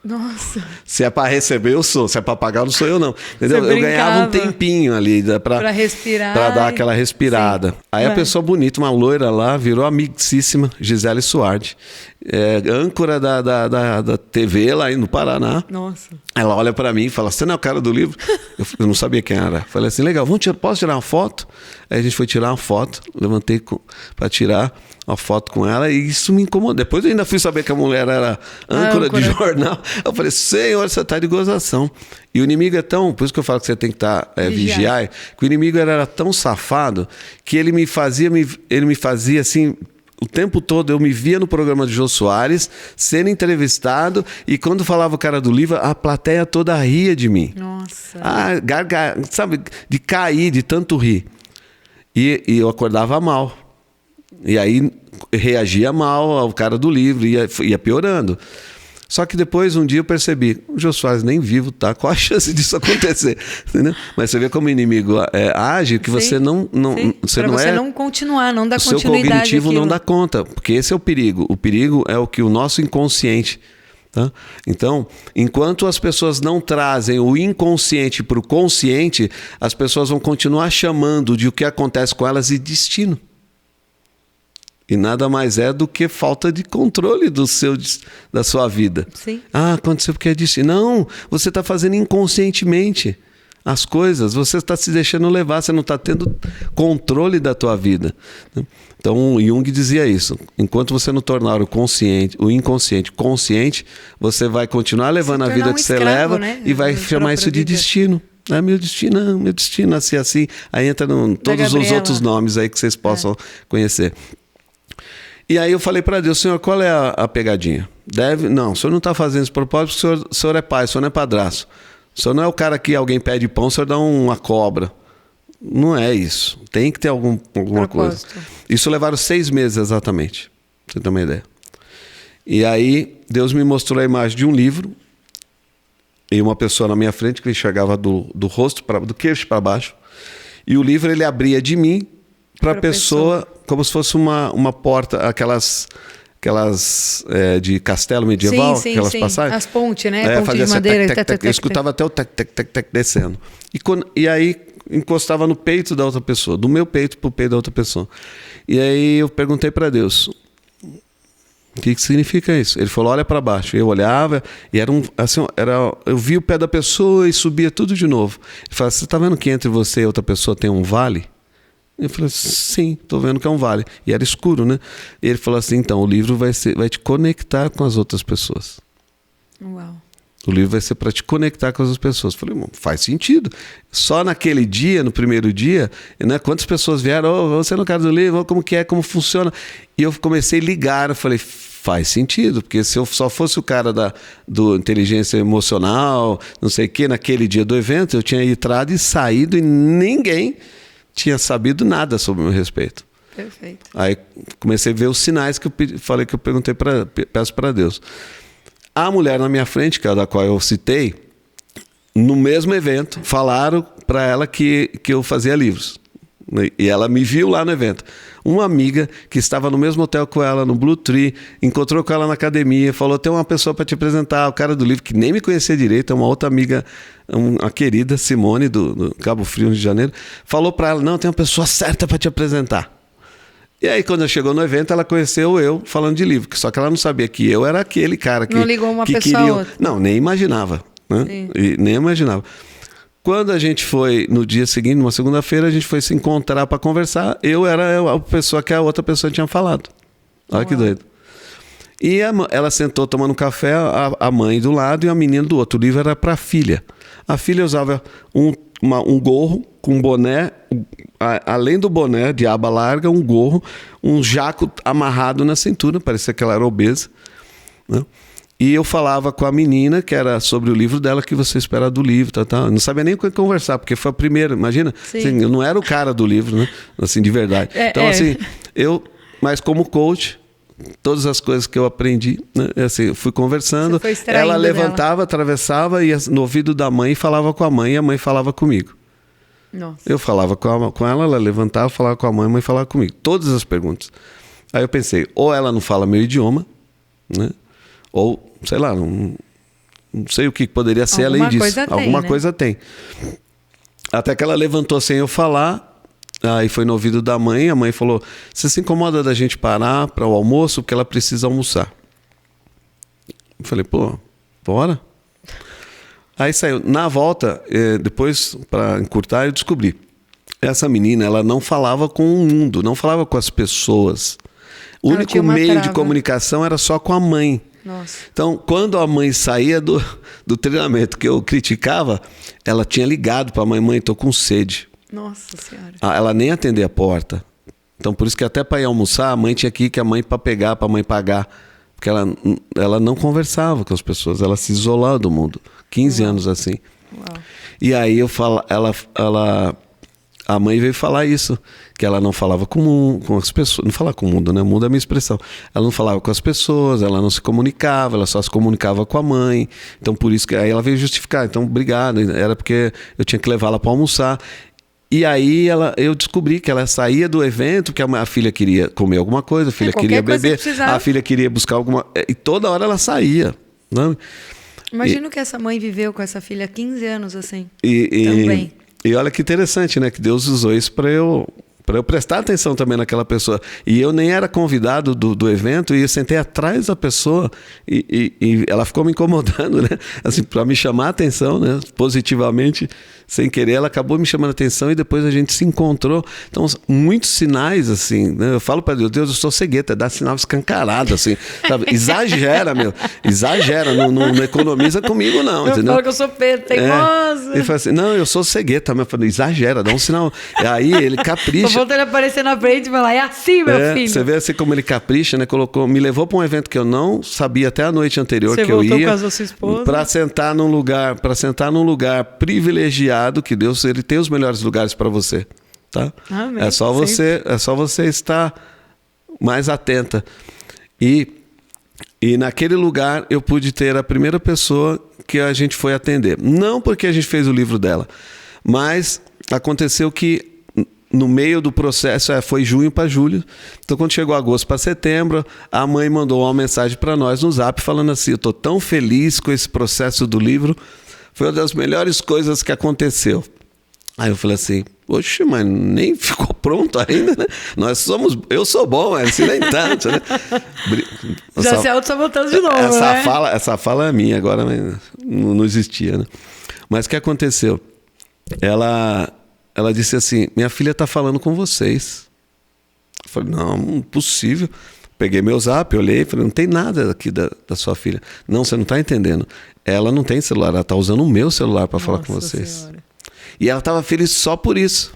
Nossa. Se é para receber, eu sou. Se é para pagar, não sou eu, não. Entendeu? Eu ganhava um tempinho ali para respirar. Para dar aquela respirada. Sim. Aí a pessoa bonita, uma loira lá, virou amicíssima, Gisele Suardi. Âncora da TV lá no Paraná. Nossa. Ela olha para mim e fala, você não é o cara do livro? Eu não sabia quem era. Falei assim, legal, posso tirar uma foto? Aí a gente foi tirar uma foto, levantei para tirar uma foto com ela e isso me incomodou. Depois eu ainda fui saber que a mulher era âncora de jornal. Eu falei, senhor, você está de gozação. E o inimigo é tão... Por isso que eu falo que você tem que estar vigiar. Que o inimigo era tão safado que ele me fazia assim... O tempo todo eu me via no programa de Jô Soares, sendo entrevistado, e quando falava o cara do livro, a plateia toda ria de mim. Nossa. Sabe, de cair, de tanto rir. E eu acordava mal. E aí reagia mal ao cara do livro, ia piorando. Só que depois, um dia, eu percebi, o Jô Soares nem vivo tá, qual a chance disso acontecer? Entendeu? Mas você vê como o inimigo age, que você não continuar, não dá continuidade. O seu cognitivo não dá conta, porque esse é o perigo. O perigo é o que o nosso inconsciente... Tá? Então, enquanto as pessoas não trazem o inconsciente para o consciente, as pessoas vão continuar chamando de o que acontece com elas de destino. E nada mais é do que falta de controle da sua vida. Sim. Aconteceu porque é destino. Não, você está fazendo inconscientemente as coisas, você está se deixando levar, você não está tendo controle da tua vida. Então, Jung dizia isso. Enquanto você não tornar o inconsciente consciente, você vai continuar levando a vida que você leva, né? E vai chamar isso de destino. Meu destino, nascer assim. Aí entra todos os outros nomes aí que vocês possam conhecer. E aí eu falei para Deus, Senhor, qual é a pegadinha? Não, o senhor não está fazendo esse propósito porque o senhor é pai, o senhor não é padrasto. O senhor não é o cara que alguém pede pão, o senhor dá uma cobra. Não é isso. Tem que ter alguma coisa. Isso levaram 6 meses exatamente, pra você ter uma ideia. E aí Deus me mostrou a imagem de um livro e uma pessoa na minha frente que enxergava do rosto, do queixo para baixo. E o livro ele abria de mim para a pessoa como se fosse uma porta, aquelas de castelo medieval, aquelas passagens. As pontes, né? Ponte de madeira. Eu escutava até o tec descendo. E aí encostava no peito da outra pessoa, do meu peito pro peito da outra pessoa. E aí eu perguntei para Deus, o que significa isso? Ele falou, olha para baixo. Eu olhava e eu vi o pé da pessoa e subia tudo de novo. Ele falou, você está vendo que entre você e outra pessoa tem um vale? Eu falei, sim, tô vendo que é um vale. E era escuro, né? E ele falou assim, então, o livro vai te conectar com as outras pessoas. Uau. O livro vai ser para te conectar com as outras pessoas. Eu falei, faz sentido. Só naquele dia, no primeiro dia, né, quantas pessoas vieram, você não quer do livro, como que é, como funciona. E eu comecei a ligar, eu falei, faz sentido, porque se eu só fosse o cara do inteligência emocional, não sei o quê, naquele dia do evento, eu tinha entrado e saído e ninguém tinha sabido nada sobre o meu respeito. Perfeito. Aí comecei a ver os sinais que eu falei, que eu peço para Deus. A mulher na minha frente, que é a da qual eu citei, no mesmo evento, falaram para ela que eu fazia livros. E ela me viu lá no evento. Uma amiga que estava no mesmo hotel com ela, no Blue Tree, encontrou com ela na academia, falou, tem uma pessoa para te apresentar, o cara do livro, que nem me conhecia direito, é uma outra amiga, uma querida, Simone, do Cabo Frio, Rio de Janeiro, falou para ela, não, tem uma pessoa certa para te apresentar. E aí, quando ela chegou no evento, ela conheceu eu falando de livro. Só que ela não sabia que eu era aquele cara que... Não ligou uma que pessoa a outra. Não, nem imaginava. Né? Nem imaginava. Quando a gente foi, no dia seguinte, numa segunda-feira, a gente foi se encontrar para conversar. Eu era a pessoa que a outra pessoa tinha falado. Olha que doido. E ela sentou tomando café, a mãe do lado e a menina do outro. O livro era para a filha. A filha usava um gorro com boné, além do boné de aba larga, um gorro, um jaco amarrado na cintura, parecia que ela era obesa, né? E eu falava com a menina, que era sobre o livro dela, que você espera do livro, tá. Não sabia nem o que conversar, porque foi a primeira, imagina, assim, eu não era o cara do livro, né? Assim, de verdade. Assim, mas como coach, todas as coisas que eu aprendi, né? Assim, fui conversando, ela levantava, atravessava, ia no ouvido da mãe e falava com a mãe, e a mãe falava comigo. Nossa. Eu falava com ela levantava, falava com a mãe falava comigo. Todas as perguntas. Aí eu pensei, ou ela não fala meu idioma, né? Ou, sei lá, não sei o que poderia ser além disso. Alguma coisa tem. Até que ela levantou sem eu falar, aí foi no ouvido da mãe, a mãe falou, você se incomoda da gente parar para o almoço, porque ela precisa almoçar. Eu falei, pô, bora. Aí saiu. Na volta, depois, para encurtar, eu descobri. Essa menina, ela não falava com o mundo, não falava com as pessoas. O único meio de comunicação era só com a mãe. Nossa. Então, quando a mãe saía do treinamento que eu criticava, ela tinha ligado para a mãe, tô com sede. Nossa Senhora. Ela nem atendia a porta. Então, por isso que até para ir almoçar, a mãe tinha que ir com a mãe para pegar, para a mãe pagar. Porque ela não conversava com as pessoas, ela se isolava do mundo. 15 anos assim. Uau. E aí a mãe veio falar isso, que ela não falava com as pessoas, não falava com o mundo, né? O mundo é a minha expressão. Ela não falava com as pessoas, ela não se comunicava, ela só se comunicava com a mãe. Então por isso que aí ela veio justificar. Então obrigado, era porque eu tinha que levá-la para almoçar. E aí eu descobri que ela saía do evento, que a filha queria comer alguma coisa, a filha queria beber, a filha queria buscar alguma... E toda hora ela saía, né? Imagina que essa mãe viveu com essa filha 15 anos assim. Também. E olha que interessante, né? Que Deus usou isso para eu prestar atenção também naquela pessoa. E eu nem era convidado do evento, e eu sentei atrás da pessoa e ela ficou me incomodando, né? Assim, para me chamar a atenção, né? Positivamente, sem querer, ela acabou me chamando a atenção e depois a gente se encontrou. Então, muitos sinais, assim, né? Eu falo para Deus, eu sou cegueta, dá sinal escancarado, assim, sabe? Exagera, exagera, não economiza comigo, não, entendeu? Eu falo que eu sou teimosa. Ele fala assim, não, eu sou cegueta, eu falei, exagera, dá um sinal. Aí ele capricha. Voltando a aparecer na frente e falar, é assim, meu filho. Você vê assim como ele capricha, né? Me levou para um evento que eu não sabia até a noite anterior que eu ia. Você voltou com a sua esposa? Para sentar num lugar privilegiado, que Deus, ele tem os melhores lugares para você, tá? Amém. É só você estar mais atenta. E naquele lugar eu pude ter a primeira pessoa que a gente foi atender. Não porque a gente fez o livro dela, mas aconteceu que no meio do processo, foi junho para julho. Então, quando chegou agosto para setembro, a mãe mandou uma mensagem para nós no Zap falando assim, eu estou tão feliz com esse processo do livro, foi uma das melhores coisas que aconteceu. Aí eu falei assim, oxe, mas nem ficou pronto ainda, né? Eu sou bom, mas assim nem tanto, né? Já se auto-sabotando de novo, essa fala é minha agora, mas não existia, né? Mas o que aconteceu? ela disse assim, minha filha está falando com vocês. Eu falei, não, impossível. Peguei meu zap, olhei, falei, não tem nada aqui da sua filha. Não, você não está entendendo. Ela não tem celular, ela está usando o meu celular para falar com vocês. Senhora. E ela estava feliz só por isso.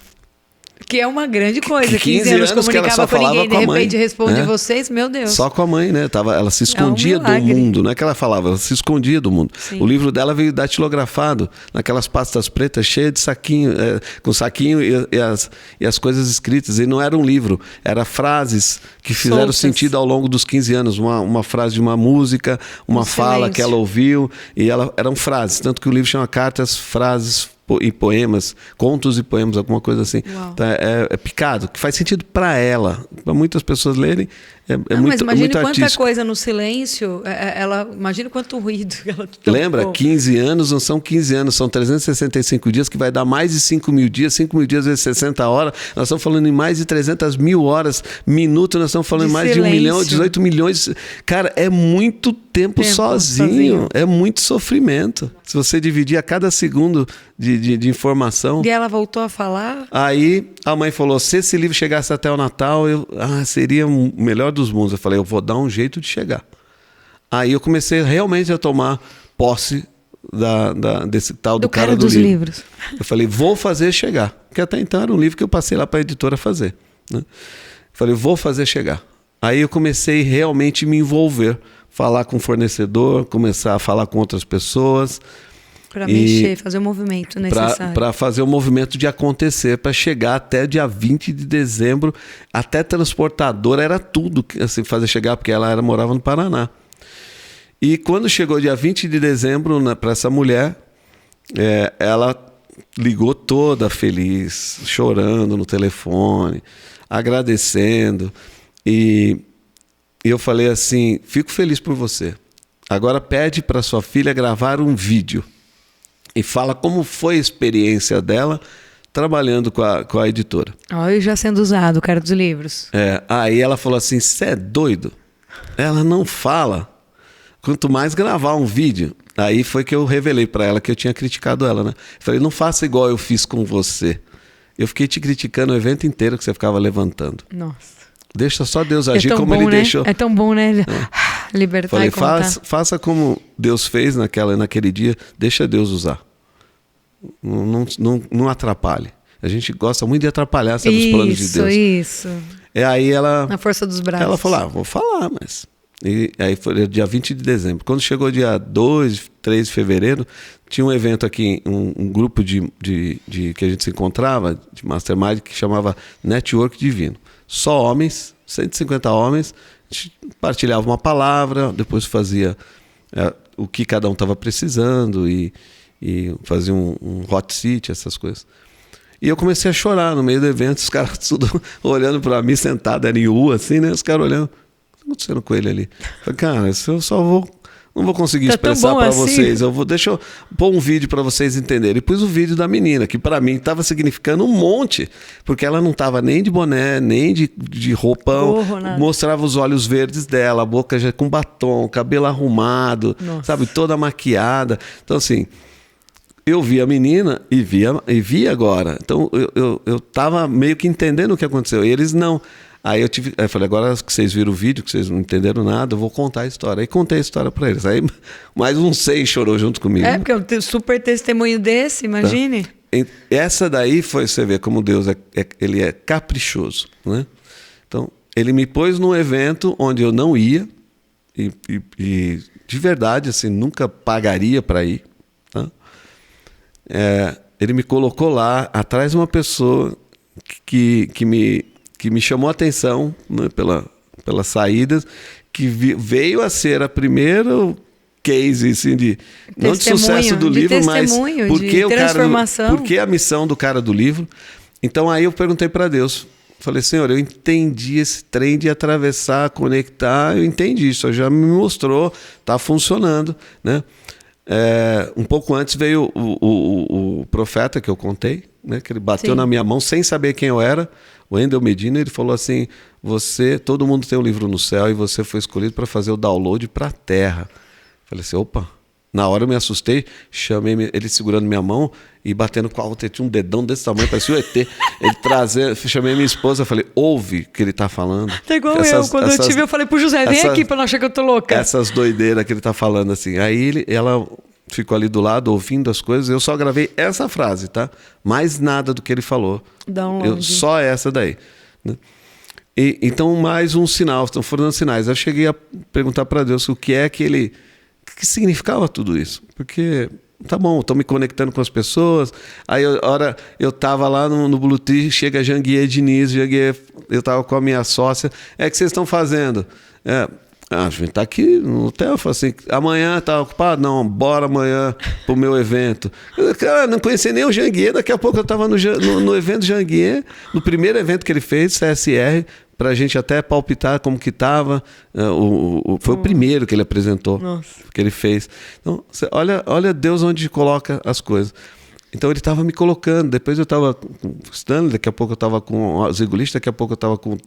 Que é uma grande coisa. 15 anos comunicava com ninguém, de repente responde vocês, meu Deus. Só com a mãe, né? Ela se escondia do mundo, não é que ela falava, ela se escondia do mundo. Sim. O livro dela veio datilografado, naquelas pastas pretas cheias de saquinho, com saquinho e as coisas escritas. E não era um livro, era frases que fizeram sentido ao longo dos 15 anos. Uma frase de uma música, uma fala que ela ouviu, e eram frases. Tanto que o livro chama Cartas, Frases e Poemas, contos e poemas, alguma coisa assim. Então, é picado, que faz sentido para ela. Para muitas pessoas lerem, mas imagine quanta artístico. coisa no silêncio, imagine quanto ruído que ela Lembra, 15 anos não são 15 anos, são 365 dias, que vai dar mais de 5 mil dias, 5 mil dias vezes 60 horas, nós estamos falando em mais de 300 mil horas, minutos, nós estamos falando em mais silêncio. De 1 milhão, 18 milhões. Cara, é muito tempo sozinho, é muito sofrimento. Se você dividir a cada segundo de informação. E ela voltou a falar? Aí a mãe falou, se esse livro chegasse até o Natal, seria o melhor dos mundos. Eu falei, eu vou dar um jeito de chegar. Aí eu comecei realmente a tomar posse desse tal do cara dos livros. Eu falei, vou fazer chegar. Porque até então era um livro que eu passei lá para a editora fazer. Né? Eu falei, vou fazer chegar. Aí eu comecei realmente a me envolver. Falar com o fornecedor, começar a falar com outras pessoas. Para mexer, fazer o movimento necessário. Para fazer o movimento de acontecer, para chegar até dia 20 de dezembro, até transportadora, era tudo assim, fazer chegar, porque ela morava no Paraná. E quando chegou dia 20 de dezembro, para essa mulher, ela ligou toda feliz, chorando no telefone, agradecendo. E eu falei assim, fico feliz por você. Agora pede para sua filha gravar um vídeo. E fala como foi a experiência dela trabalhando com a editora. Olha, já sendo usado, o cara dos livros. Aí ela falou assim, você é doido? Ela não fala. Quanto mais gravar um vídeo. Aí foi que eu revelei para ela que eu tinha criticado ela, né? Falei, não faça igual eu fiz com você. Eu fiquei te criticando o evento inteiro que você ficava levantando. Nossa. Deixa só Deus agir como ele deixou. É tão bom, né? Libertar. Falei, e contar. faça como Deus fez naquele dia, deixa Deus usar. Não atrapalhe. A gente gosta muito de atrapalhar os planos de Deus. Isso. Aí ela... Na força dos braços. Ela falou, vou falar, mas... E aí foi dia 20 de dezembro. Quando chegou dia 2, 3 de fevereiro, tinha um evento aqui, um grupo de que a gente se encontrava, de Mastermind, que chamava Network Divino. Só homens, 150 homens, a gente partilhava uma palavra, depois fazia o que cada um estava precisando e fazia um hot seat, essas coisas. E eu comecei a chorar no meio do evento, os caras tudo olhando para mim, sentado, era em U, assim, né? Os caras olhando, o que está acontecendo com ele ali? Eu falei, cara, eu não vou conseguir expressar para vocês. Deixa eu pôr um vídeo para vocês entenderem. E pus o vídeo da menina, que para mim estava significando um monte, porque ela não estava nem de boné, nem de roupão. Mostrava os olhos verdes dela, a boca já com batom, cabelo arrumado, sabe, toda maquiada. Então, assim, eu vi a menina e vi agora. Então, eu estava meio que entendendo o que aconteceu. E eles não. Aí eu falei, agora que vocês viram o vídeo, que vocês não entenderam nada, eu vou contar a história. Aí contei a história para eles. Aí mais uns 6 chorou junto comigo. Porque um super testemunho desse, imagine. Essa daí foi, você vê como Deus ele é caprichoso, né? Então, ele me pôs num evento onde eu não ia, e de verdade, assim, nunca pagaria para ir. Tá? Ele me colocou lá, atrás de uma pessoa que me chamou a atenção, né, pelas saídas, que veio a ser a primeira case assim, não de sucesso do livro, mas porque a missão do cara do livro. Então aí eu perguntei para Deus, falei, Senhor, eu entendi esse trem de atravessar, conectar, eu entendi isso, já me mostrou, está funcionando, né? Um pouco antes veio o profeta que eu contei, né, que ele bateu na minha mão sem saber quem eu era, o Wendel Medina. Ele falou assim, todo mundo tem um livro no céu e você foi escolhido para fazer o download para a terra. Falei assim, opa, Na hora eu me assustei, chamei ele segurando minha mão e batendo com a outra. Ele tinha um dedão desse tamanho, parecia o ET. Chamei minha esposa, falei, ouve o que ele tá falando. Tá igual eu, quando eu tive, eu falei pro José, vem aqui pra não achar que eu tô louca. Essas doideiras que ele tá falando assim. Aí ela ficou ali do lado, ouvindo as coisas. Eu só gravei essa frase, tá? Mais nada do que ele falou. Só essa daí. Né? Então, mais um sinal. Estão foram sinais. Eu cheguei a perguntar para Deus o que significava tudo isso. Porque, tá bom, estou me conectando com as pessoas. Aí, eu tava lá no Bluetooth, chega a Janguier Diniz, eu tava com a minha sócia. O que vocês estão fazendo? A gente tá aqui no hotel. Eu falei assim, amanhã tá ocupado? Não, bora amanhã pro meu evento. Cara, não conhecia nem o Janguier. Daqui a pouco eu tava no evento Janguier, no primeiro evento que ele fez, CSR, pra gente até palpitar como que tava. Foi o primeiro que ele apresentou, que ele fez. Então, olha Deus onde coloca as coisas. Então ele estava me colocando. Depois eu estava com o Stanley, daqui a pouco eu estava com o Zigulista, daqui a pouco eu estava com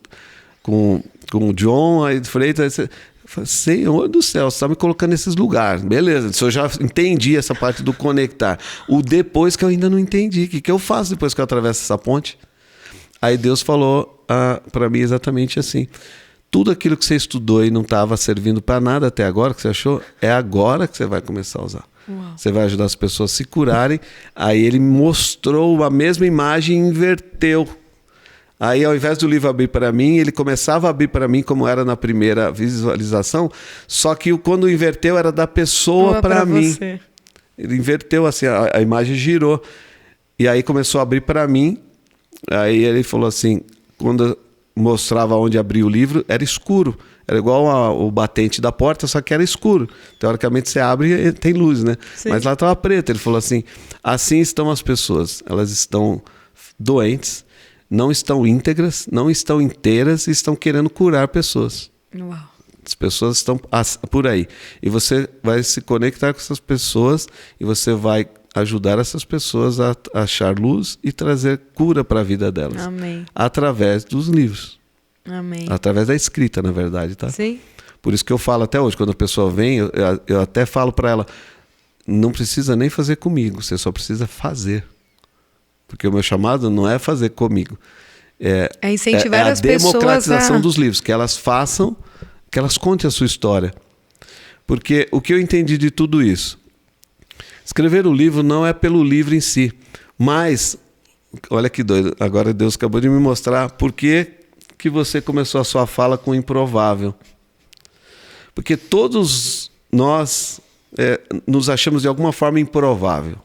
o John, aí Freitas. Eu falei, Senhor do céu, você está me colocando nesses lugares. Beleza, eu já entendi essa parte do conectar. O depois que eu ainda não entendi. O que eu faço depois que eu atravesso essa ponte? Aí Deus falou para mim exatamente assim. Tudo aquilo que você estudou e não estava servindo para nada até agora, que você achou, é agora que você vai começar a usar. Uau. Você vai ajudar as pessoas a se curarem. Aí ele mostrou a mesma imagem e inverteu. Aí, ao invés do livro abrir para mim, ele começava a abrir para mim como era na primeira visualização, só que quando inverteu era da pessoa para mim. Você. Ele inverteu assim, a imagem girou. E aí começou a abrir para mim. Aí ele falou assim, quando mostrava onde abria o livro, era escuro. Era igual o batente da porta, só que era escuro. Teoricamente você abre e tem luz, né? Sim. Mas lá estava preto. Ele falou assim estão as pessoas. Elas estão doentes, não estão íntegras, não estão inteiras e estão querendo curar pessoas. Uau. As pessoas estão por aí. E você vai se conectar com essas pessoas e você vai ajudar essas pessoas a achar luz e trazer cura para a vida delas. Amém. Através dos livros. Amém. Através da escrita, na verdade, tá? Sim. Por isso que eu falo até hoje, quando a pessoa vem, eu até falo para ela, não precisa nem fazer comigo, você só precisa fazer. Porque o meu chamado não é fazer comigo. É incentivar as pessoas a democratização dos livros, que elas façam, que elas contem a sua história. Porque o que eu entendi de tudo isso, escrever o livro não é pelo livro em si, mas, olha que doido, agora Deus acabou de me mostrar por que você começou a sua fala com o improvável. Porque todos nós nos achamos de alguma forma improvável.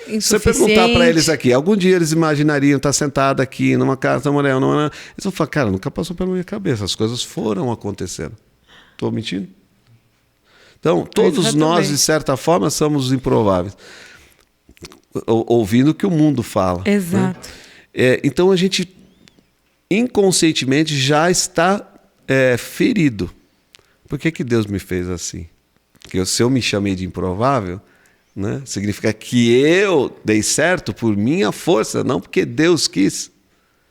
Se você perguntar para eles aqui, algum dia eles imaginariam estar sentado aqui numa casa, eles vão falar, cara, nunca passou pela minha cabeça, as coisas foram acontecendo. Estou mentindo? Então, todos nós, de certa forma, somos improváveis. Ouvindo o que o mundo fala. Exato. Né? Então, a gente, inconscientemente, já está ferido. Por que Deus me fez assim? Porque se eu me chamei de improvável, né, significa que eu dei certo por minha força, não porque Deus quis.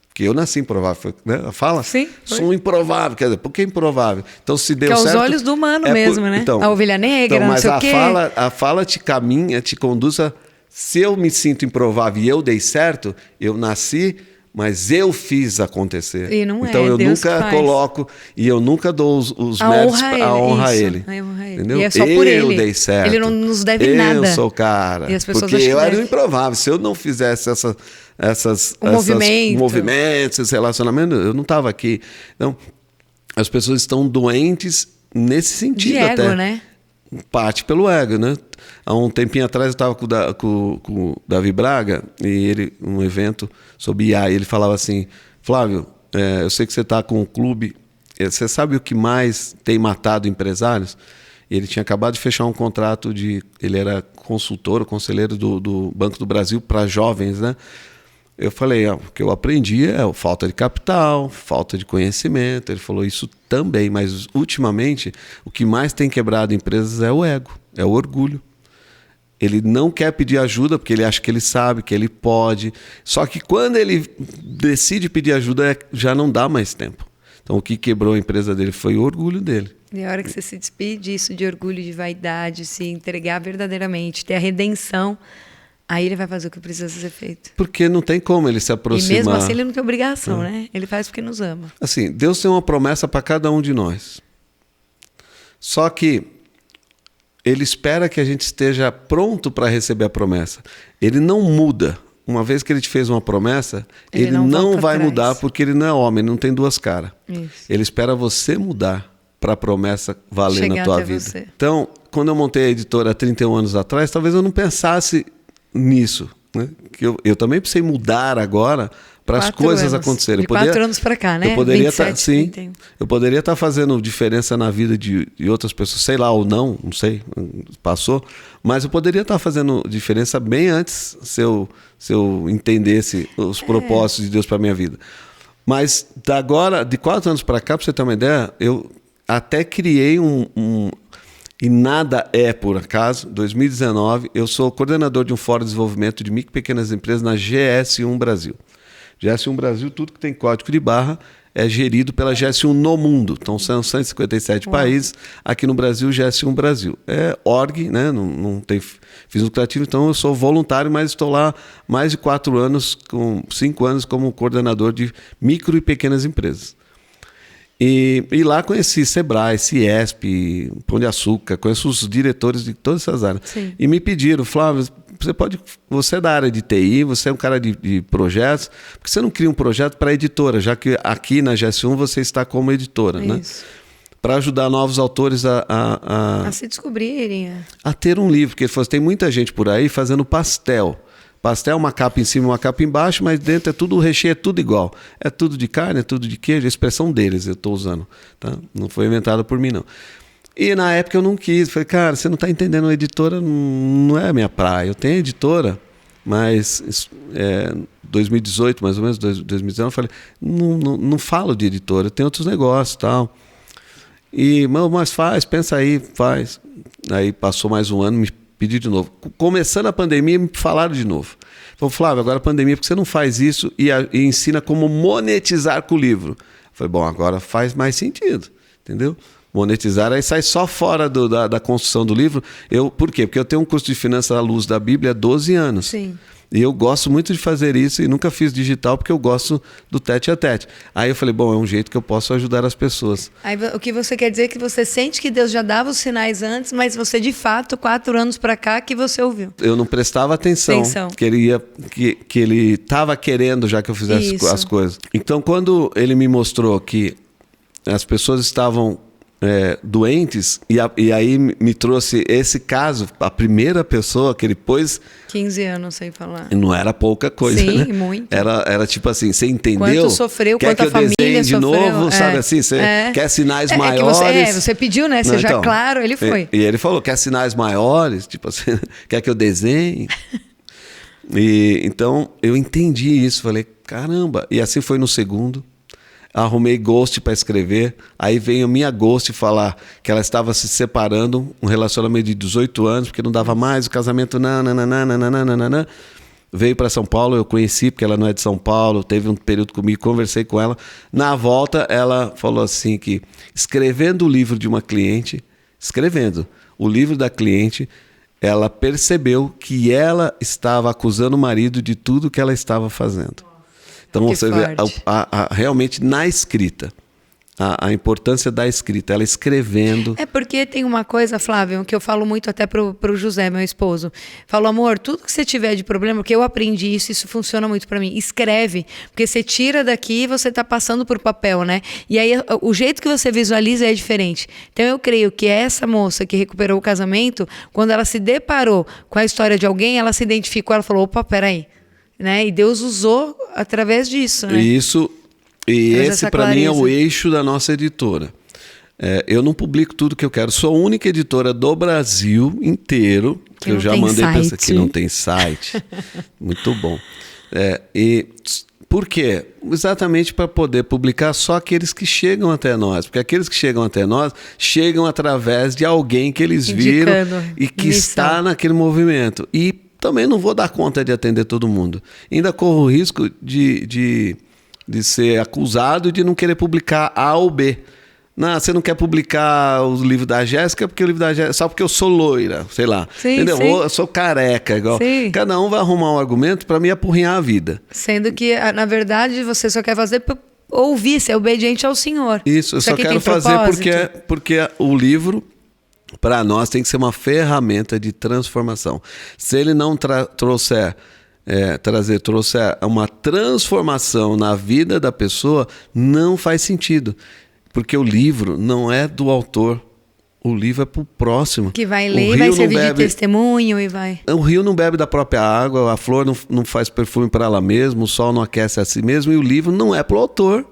Porque eu nasci improvável, né? Fala? Sim. Sou improvável, quer dizer, por que improvável? Então, se deu certo... Que é os olhos do humano mesmo, né? Então, a ovelha negra, não sei o quê. Mas a fala te caminha, te conduz a... Se eu me sinto improvável e eu dei certo, eu nasci, mas eu fiz acontecer. E não então, eu Deus nunca coloco e eu nunca dou os méritos, a honra a ele. Entendeu? E é só por ele. Eu dei certo. Ele não nos deve nada. Eu sou o cara. E as pessoas porque eu era improvável. Se eu não fizesse esses movimentos, esses relacionamentos, eu não estava aqui. Então, as pessoas estão doentes nesse sentido. De ego, até. né? Parte pelo ego, né? Há um tempinho atrás eu estava com o Davi Braga e um evento sobre IA, e ele falava assim, Flávio, eu sei que você está com o clube, você sabe o que mais tem matado empresários? Ele tinha acabado de fechar um contrato ele era consultor, conselheiro do Banco do Brasil para jovens, né? Eu falei, o que eu aprendi é falta de capital, falta de conhecimento. Ele falou isso também, mas ultimamente o que mais tem quebrado empresas é o ego, é o orgulho. Ele não quer pedir ajuda porque ele acha que ele sabe, que ele pode. Só que quando ele decide pedir ajuda, já não dá mais tempo. Então o que quebrou a empresa dele foi o orgulho dele. E a hora que você se despide disso, de orgulho, de vaidade, se entregar verdadeiramente, ter a redenção, aí ele vai fazer o que precisa ser feito. Porque não tem como ele se aproximar. E mesmo assim ele não tem obrigação, né? Ele faz porque nos ama. Assim, Deus tem uma promessa para cada um de nós. Só que ele espera que a gente esteja pronto para receber a promessa. Ele não muda. Uma vez que ele te fez uma promessa, ele não vai mudar porque ele não é homem, ele não tem duas caras. Ele espera você mudar para a promessa valer chegar na tua até vida. você. Então, quando eu montei a editora há 31 anos atrás, talvez eu não pensasse nisso. Né? Que eu também precisei mudar agora para as coisas acontecerem. De 4 anos para cá, né? Eu poderia 27, sim, 31. eu poderia estar fazendo diferença na vida de outras pessoas, sei lá ou não sei, passou, mas eu poderia estar fazendo diferença bem antes se eu entendesse os propósitos de Deus para minha vida. Mas agora, de 4 anos para cá, para você ter uma ideia, eu até criei e nada é por acaso, 2019, eu sou coordenador de um fórum de desenvolvimento de micro e pequenas empresas na GS1 Brasil. GS1 Brasil, tudo que tem código de barra é gerido pela GS1 no mundo. Então, são 157 países. Aqui no Brasil, GS1 Brasil. É org, né? Não tem fins lucrativos, então eu sou voluntário, mas estou lá mais de 4 anos, 5 anos como coordenador de micro e pequenas empresas. E lá conheci Sebrae, Ciesp, Pão de Açúcar, conheço os diretores de todas essas áreas. Sim. E me pediram, Flávio, você é da área de TI, você é um cara de projetos, por que você não cria um projeto para a editora, já que aqui na GS1 você está como editora, né? Para ajudar novos autores a se descobrirem. A ter um livro, porque ele falou, tem muita gente por aí fazendo pastel. Pastel, uma capa em cima, uma capa embaixo, mas dentro é tudo, o recheio é tudo igual. É tudo de carne, é tudo de queijo, a expressão deles eu estou usando. Tá? Não foi inventada por mim, não. E na época eu não quis. Falei, cara, você não está entendendo, a editora não é a minha praia. Eu tenho editora, mas 2018, mais ou menos, 2019, eu falei, não falo de editora, eu tenho outros negócios e tal. E, mas pensa aí, faz. Aí passou mais um ano, me pedi de novo. Começando a pandemia, me falaram de novo. Falei, Flávio, agora a pandemia, por que você não faz isso e ensina como monetizar com o livro? Falei, bom, agora faz mais sentido, entendeu? Monetizar, aí sai só fora da construção do livro. Por quê? Porque eu tenho um curso de finanças à luz da Bíblia há 12 anos. Sim. E eu gosto muito de fazer isso e nunca fiz digital porque eu gosto do tete a tete. Aí eu falei, bom, é um jeito que eu posso ajudar as pessoas. Aí, o que você quer dizer é que você sente que Deus já dava os sinais antes, mas você de fato, 4 anos para cá, que você ouviu. Eu não prestava atenção. Que ele estava querendo já que eu fizesse as coisas. Então, quando ele me mostrou que as pessoas estavam doentes, e aí me trouxe esse caso, a primeira pessoa que ele pôs... 15 anos sem falar. Não era pouca coisa, sim, né? Sim, muito. Era tipo assim, você entendeu? Quanto sofreu, quer quanto a família de sofreu. novo, sabe assim? Você quer sinais maiores? Você pediu, né? Seja então, claro, ele foi. E ele falou, quer sinais maiores? Tipo assim, quer que eu desenhe? Então, eu entendi isso. Falei, caramba. E assim foi no segundo. Arrumei Ghost para escrever, aí veio a minha Ghost falar que ela estava se separando, um relacionamento de 18 anos, porque não dava mais, o casamento nananana. Veio para São Paulo, eu conheci, porque ela não é de São Paulo, teve um período comigo, conversei com ela. Na volta, ela falou assim que, escrevendo o livro de uma cliente, escrevendo o livro da cliente, ela percebeu que ela estava acusando o marido de tudo que ela estava fazendo. Então você vê realmente na escrita, a importância da escrita, ela escrevendo. É porque tem uma coisa, Flávio, que eu falo muito até pro José, meu esposo. Falo, amor, tudo que você tiver de problema, porque eu aprendi isso funciona muito para mim. Escreve, porque você tira daqui e você tá passando por papel, né? E aí o jeito que você visualiza é diferente. Então eu creio que essa moça que recuperou o casamento, quando ela se deparou com a história de alguém, ela se identificou, ela falou, opa, peraí. Né? E Deus usou através disso. Né? Esse para mim é o eixo da nossa editora. Eu não publico tudo que eu quero. Sou a única editora do Brasil inteiro que eu já mandei pensar que não tem site. Muito bom. E por quê? Exatamente para poder publicar só aqueles que chegam até nós. Porque aqueles que chegam até nós chegam através de alguém que eles viram e que está naquele movimento. E também não vou dar conta de atender todo mundo. Ainda corro o risco de ser acusado de não querer publicar A ou B. Não, você não quer publicar o livro da Jéssica porque o livro da Jéssica, só porque eu sou loira, sei lá. Sim, entendeu? sim. Ou eu sou careca, igual. Sim. Cada um vai arrumar um argumento para me apurrinhar a vida. Sendo que, na verdade, você só quer fazer pra ouvir, ser obediente ao Senhor. Isso, eu só aqui quero tem fazer propósito. porque o livro, para nós, tem que ser uma ferramenta de transformação. Se ele não trouxer uma transformação na vida da pessoa, não faz sentido. Porque o livro não é do autor, o livro é para o próximo. Que vai ler, vai servir de testemunho e vai... O rio não bebe da própria água, a flor não faz perfume para ela mesma, o sol não aquece a si mesmo, e o livro não é para o autor.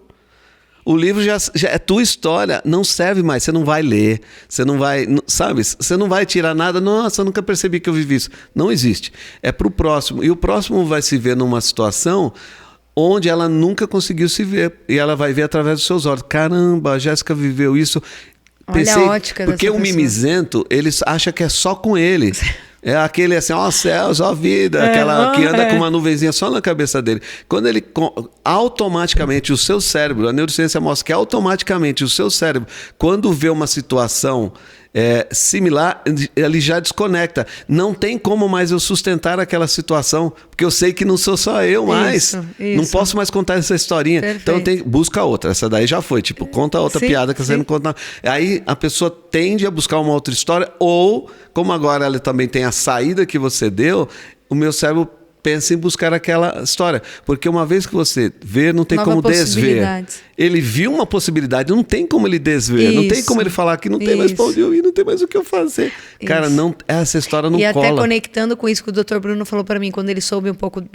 O livro já é tua história, não serve mais, você não vai ler, você não vai, sabe, você não vai tirar nada, nossa, eu nunca percebi que eu vivi isso. Não existe, é para o próximo, e o próximo vai se ver numa situação onde ela nunca conseguiu se ver, e ela vai ver através dos seus olhos. Caramba, a Jéssica viveu isso. Olha a ótica dessa porque o pessoa. mimizento, ele acha que é só com ele. É aquele assim, ó céus, ó vida, aquela que anda com uma nuvenzinha só na cabeça dele. Quando ele, automaticamente, o seu cérebro, a neurociência mostra que automaticamente o seu cérebro, quando vê uma situação similar, ele já desconecta. Não tem como mais eu sustentar aquela situação, porque eu sei que não sou só eu mais. Isso. Não posso mais contar essa historinha. Perfeito. Então busca outra. Essa daí já foi. Tipo, conta outra piada que você não conta. Aí a pessoa tende a buscar uma outra história, ou, como agora ela também tem a saída que você deu, o meu cérebro pensa em buscar aquela história. Porque uma vez que você vê, não tem como desver. Ele viu uma possibilidade, não tem como ele desver. Não tem como ele falar que não tem mais pra onde eu ir, não tem mais o que eu fazer. Cara, essa história não cola. E até conectando com isso que o Dr. Bruno falou pra mim, quando ele soube um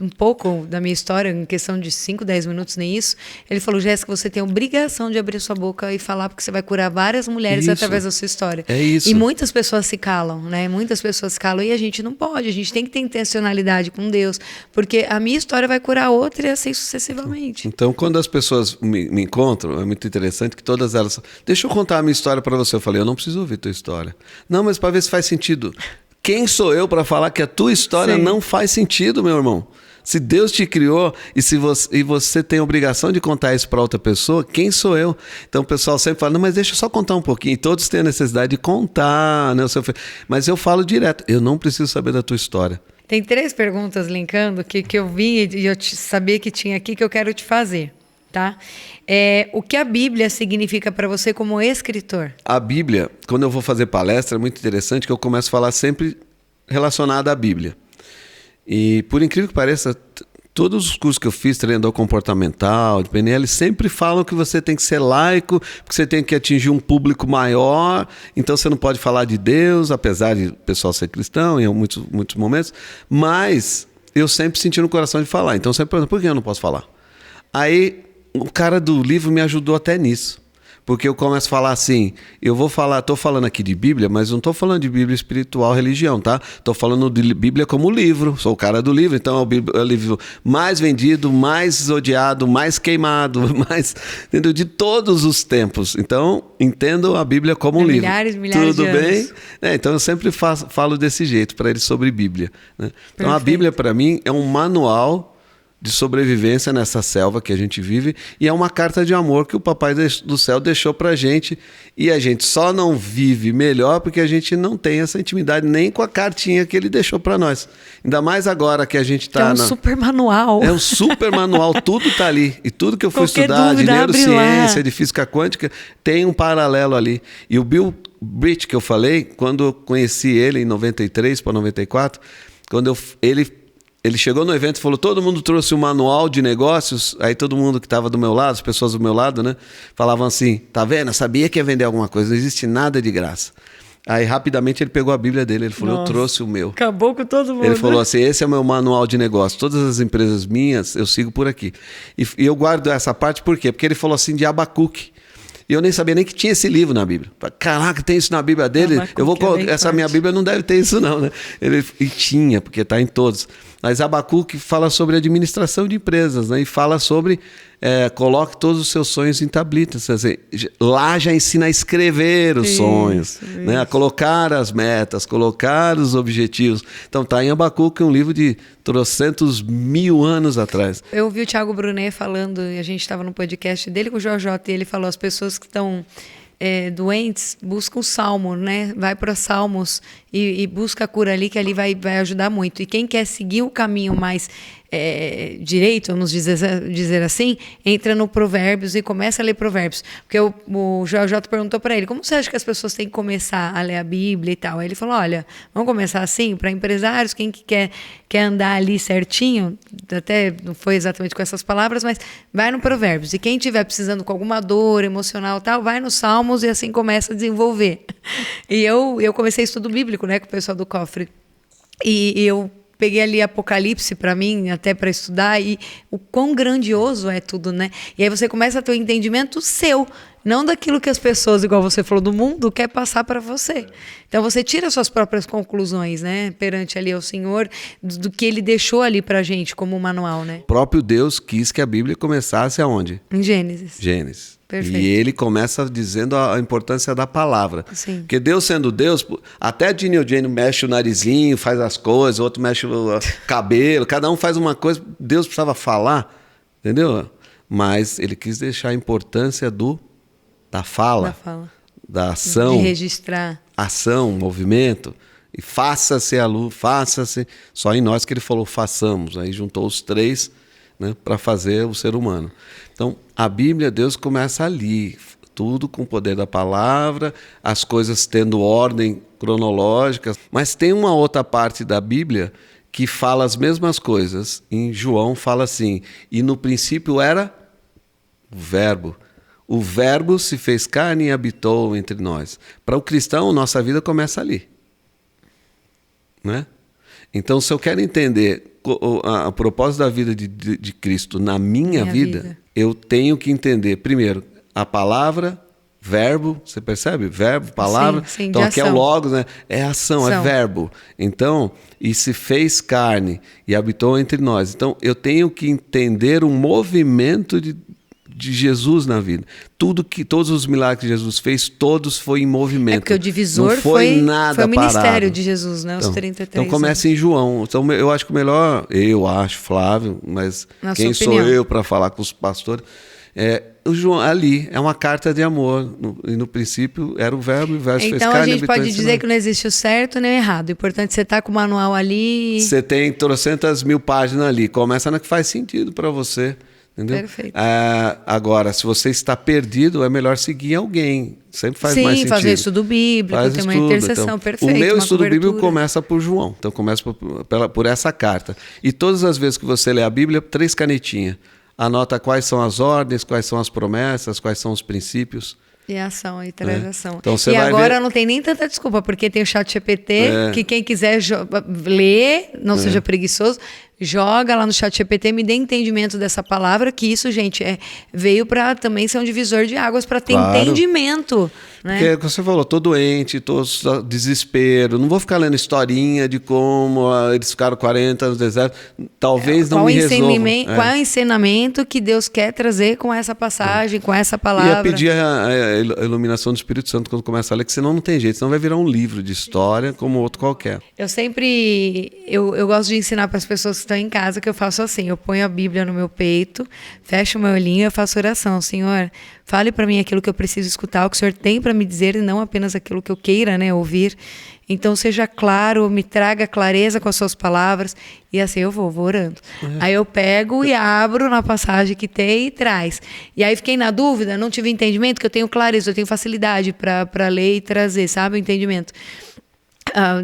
pouco da minha história, em questão de 5, 10 minutos, nem isso, ele falou, Jéssica, você tem a obrigação de abrir sua boca e falar, porque você vai curar várias mulheres através da sua história. É isso. E muitas pessoas se calam, né? Muitas pessoas se calam e a gente não pode. A gente tem que ter intencionalidade com Deus, porque a minha história vai curar outra e assim sucessivamente. Então, quando as pessoas me encontram, é muito interessante que todas elas... Deixa eu contar a minha história para você. Eu falei, eu não preciso ouvir tua história. Não, mas para ver se faz sentido. Quem sou eu para falar que a tua história não faz sentido, meu irmão? Se Deus te criou e você tem a obrigação de contar isso para outra pessoa, quem sou eu? Então o pessoal sempre fala, não, mas deixa eu só contar um pouquinho. E todos têm a necessidade de contar, né? Mas eu falo direto, eu não preciso saber da tua história. Tem 3 perguntas linkando que eu vi e eu sabia que tinha aqui que eu quero te fazer, tá? O que a Bíblia significa para você como escritor? A Bíblia, quando eu vou fazer palestra, é muito interessante que eu começo a falar sempre relacionado à Bíblia. E por incrível que pareça, todos os cursos que eu fiz, treinador comportamental, de PNL, sempre falam que você tem que ser laico, porque você tem que atingir um público maior, então você não pode falar de Deus, apesar de o pessoal ser cristão em muitos momentos, mas eu sempre senti no coração de falar, então eu sempre pergunto, por que eu não posso falar? Aí o cara do livro me ajudou até nisso. Porque eu começo a falar assim, estou falando aqui de Bíblia, mas não estou falando de Bíblia espiritual, religião, tá? Estou falando de Bíblia como livro, sou o cara do livro, então é o livro mais vendido, mais odiado, mais queimado, entendeu? De todos os tempos. Então, entendo a Bíblia como um livro. Milhares Tudo de bem? anos. Então, eu sempre falo desse jeito para eles sobre Bíblia, né? Então, a Bíblia, para mim, é um manual de sobrevivência nessa selva que a gente vive, e é uma carta de amor que o Papai do Céu deixou pra gente, e a gente só não vive melhor porque a gente não tem essa intimidade nem com a cartinha que ele deixou pra nós. Ainda mais agora que a gente tá... É um super manual. É um super manual, tudo tá ali. E tudo que eu fui estudar de neurociência, de física quântica, tem um paralelo ali. E o Bill Britt, que eu falei, quando eu conheci ele em 93 para 94, quando ele chegou no evento e falou, todo mundo trouxe um manual de negócios, aí todo mundo que estava do meu lado, as pessoas do meu lado, né, falavam assim, tá vendo, eu sabia que ia vender alguma coisa, não existe nada de graça. Aí rapidamente ele pegou a Bíblia dele, ele falou, eu trouxe o meu. Acabou com todo mundo. Ele falou assim, esse é o meu manual de negócio, todas as empresas minhas eu sigo por aqui. E eu guardo essa parte por quê? Porque ele falou assim de Abacuque. E eu nem sabia nem que tinha esse livro na Bíblia. Caraca, tem isso na Bíblia dele? Essa minha Bíblia não deve ter isso não, né? E tinha, porque está em todos. Mas Abacuque fala sobre administração de empresas, né? E fala sobre coloque todos os seus sonhos em tablitas. Quer dizer, lá já ensina a escrever os sonhos, né? A colocar as metas, colocar os objetivos. Então está em Abacuque, um livro de 300.000 anos atrás. Eu ouvi o Thiago Brunet falando, e a gente estava no podcast dele com o Jorjota, e ele falou, as pessoas que estão doentes, busca o Salmo, né? Vai para Salmos e busca a cura ali, que ali vai ajudar muito. E quem quer seguir o caminho mais direito, vamos dizer assim, entra no Provérbios e começa a ler Provérbios. Porque o Joel J perguntou para ele, como você acha que as pessoas têm que começar a ler a Bíblia e tal? Aí ele falou, olha, vamos começar assim, para empresários, quem que quer andar ali certinho, até não foi exatamente com essas palavras, mas vai no Provérbios. E quem estiver precisando com alguma dor emocional e tal, vai no Salmos e assim começa a desenvolver. E eu comecei estudo bíblico, né, com o pessoal do Cofre. E eu peguei ali Apocalipse para mim, até para estudar, e o quão grandioso é tudo, né? E aí você começa a ter um entendimento seu, não daquilo que as pessoas, igual você falou, do mundo, quer passar para você. Então você tira suas próprias conclusões, né? Perante ali ao Senhor, do que Ele deixou ali pra gente como manual, né? O próprio Deus quis que a Bíblia começasse aonde? Em Gênesis. Gênesis. Perfeito. E ele começa dizendo a importância da palavra. Sim. Porque Deus sendo Deus, até a Ginny O'Jane mexe o narizinho, faz as coisas, outro mexe o cabelo, cada um faz uma coisa, Deus precisava falar, entendeu? Mas ele quis deixar a importância da fala, da ação. De registrar. Ação, movimento. E faça-se a luz, faça-se. Só em nós que ele falou façamos. Aí juntou os três, né, para fazer o ser humano. Então, a Bíblia, Deus começa ali, tudo com o poder da palavra, as coisas tendo ordem cronológica. Mas tem uma outra parte da Bíblia que fala as mesmas coisas. Em João fala assim, e no princípio era o Verbo. O Verbo se fez carne e habitou entre nós. Para o cristão, nossa vida começa ali. Né? Então, se eu quero entender o propósito da vida de Cristo na minha vida, eu tenho que entender, primeiro, a palavra, verbo, você percebe? Verbo, palavra. Sim, então, aqui ação. é o logos, né? É ação, é verbo. Então, e se fez carne e habitou entre nós. Então, eu tenho que entender o movimento de Jesus na vida. Todos os milagres que Jesus fez, todos foi em movimento. Porque o divisor não foi nada foi o ministério parado. de Jesus, né? Os 33 Então começa em João. Então eu acho que o melhor, Flávio, mas na quem sua sou opinião? eu para falar com os pastores? O João ali é uma carta de amor. E no princípio era o verbo, e o verbo se fez Então carne. a gente pode dizer que não existe o certo nem o errado. O importante é você estar com o manual ali. Você tem 300.000 páginas ali. Começa na que faz sentido para você. Entendeu? Perfeito. Agora, se você está perdido, é melhor seguir alguém. Sempre faz mais sentido. Sim, fazer estudo bíblico, ter uma intercessão então, perfeita. O meu uma estudo cobertura. bíblico começa por João. Então começa por essa carta. E todas as vezes que você lê a Bíblia, 3 canetinhas. Anota quais são as ordens, quais são as promessas, quais são os princípios. E ação, e traz ação. Então, você e vai agora ver... não tem nem tanta desculpa, porque tem o ChatGPT, que quem quiser ler, não seja preguiçoso, joga lá no ChatGPT, me dê entendimento dessa palavra, que isso, gente, veio para também ser um divisor de águas, para ter entendimento. Né? Porque você falou, tô doente, tô desespero, não vou ficar lendo historinha de como eles ficaram 40 anos no deserto, talvez não me resolva. Qual é o ensinamento que Deus quer trazer com essa passagem, com essa palavra? E pedir a iluminação do Espírito Santo quando começa a ler, que senão não tem jeito, senão vai virar um livro de história como outro qualquer. Eu gosto de ensinar para as pessoas que estão em casa que eu faço assim, eu ponho a Bíblia no meu peito, fecho o meu olhinho e eu faço oração. Senhor, fale para mim aquilo que eu preciso escutar, o que o Senhor tem para me dizer e não apenas aquilo que eu queira, né, ouvir. Então seja claro, me traga clareza com as suas palavras e assim eu vou orando. Aí eu pego e abro na passagem que tem e traz. E aí fiquei na dúvida, não tive entendimento, que eu tenho clareza, eu tenho facilidade para ler e trazer, sabe, o entendimento.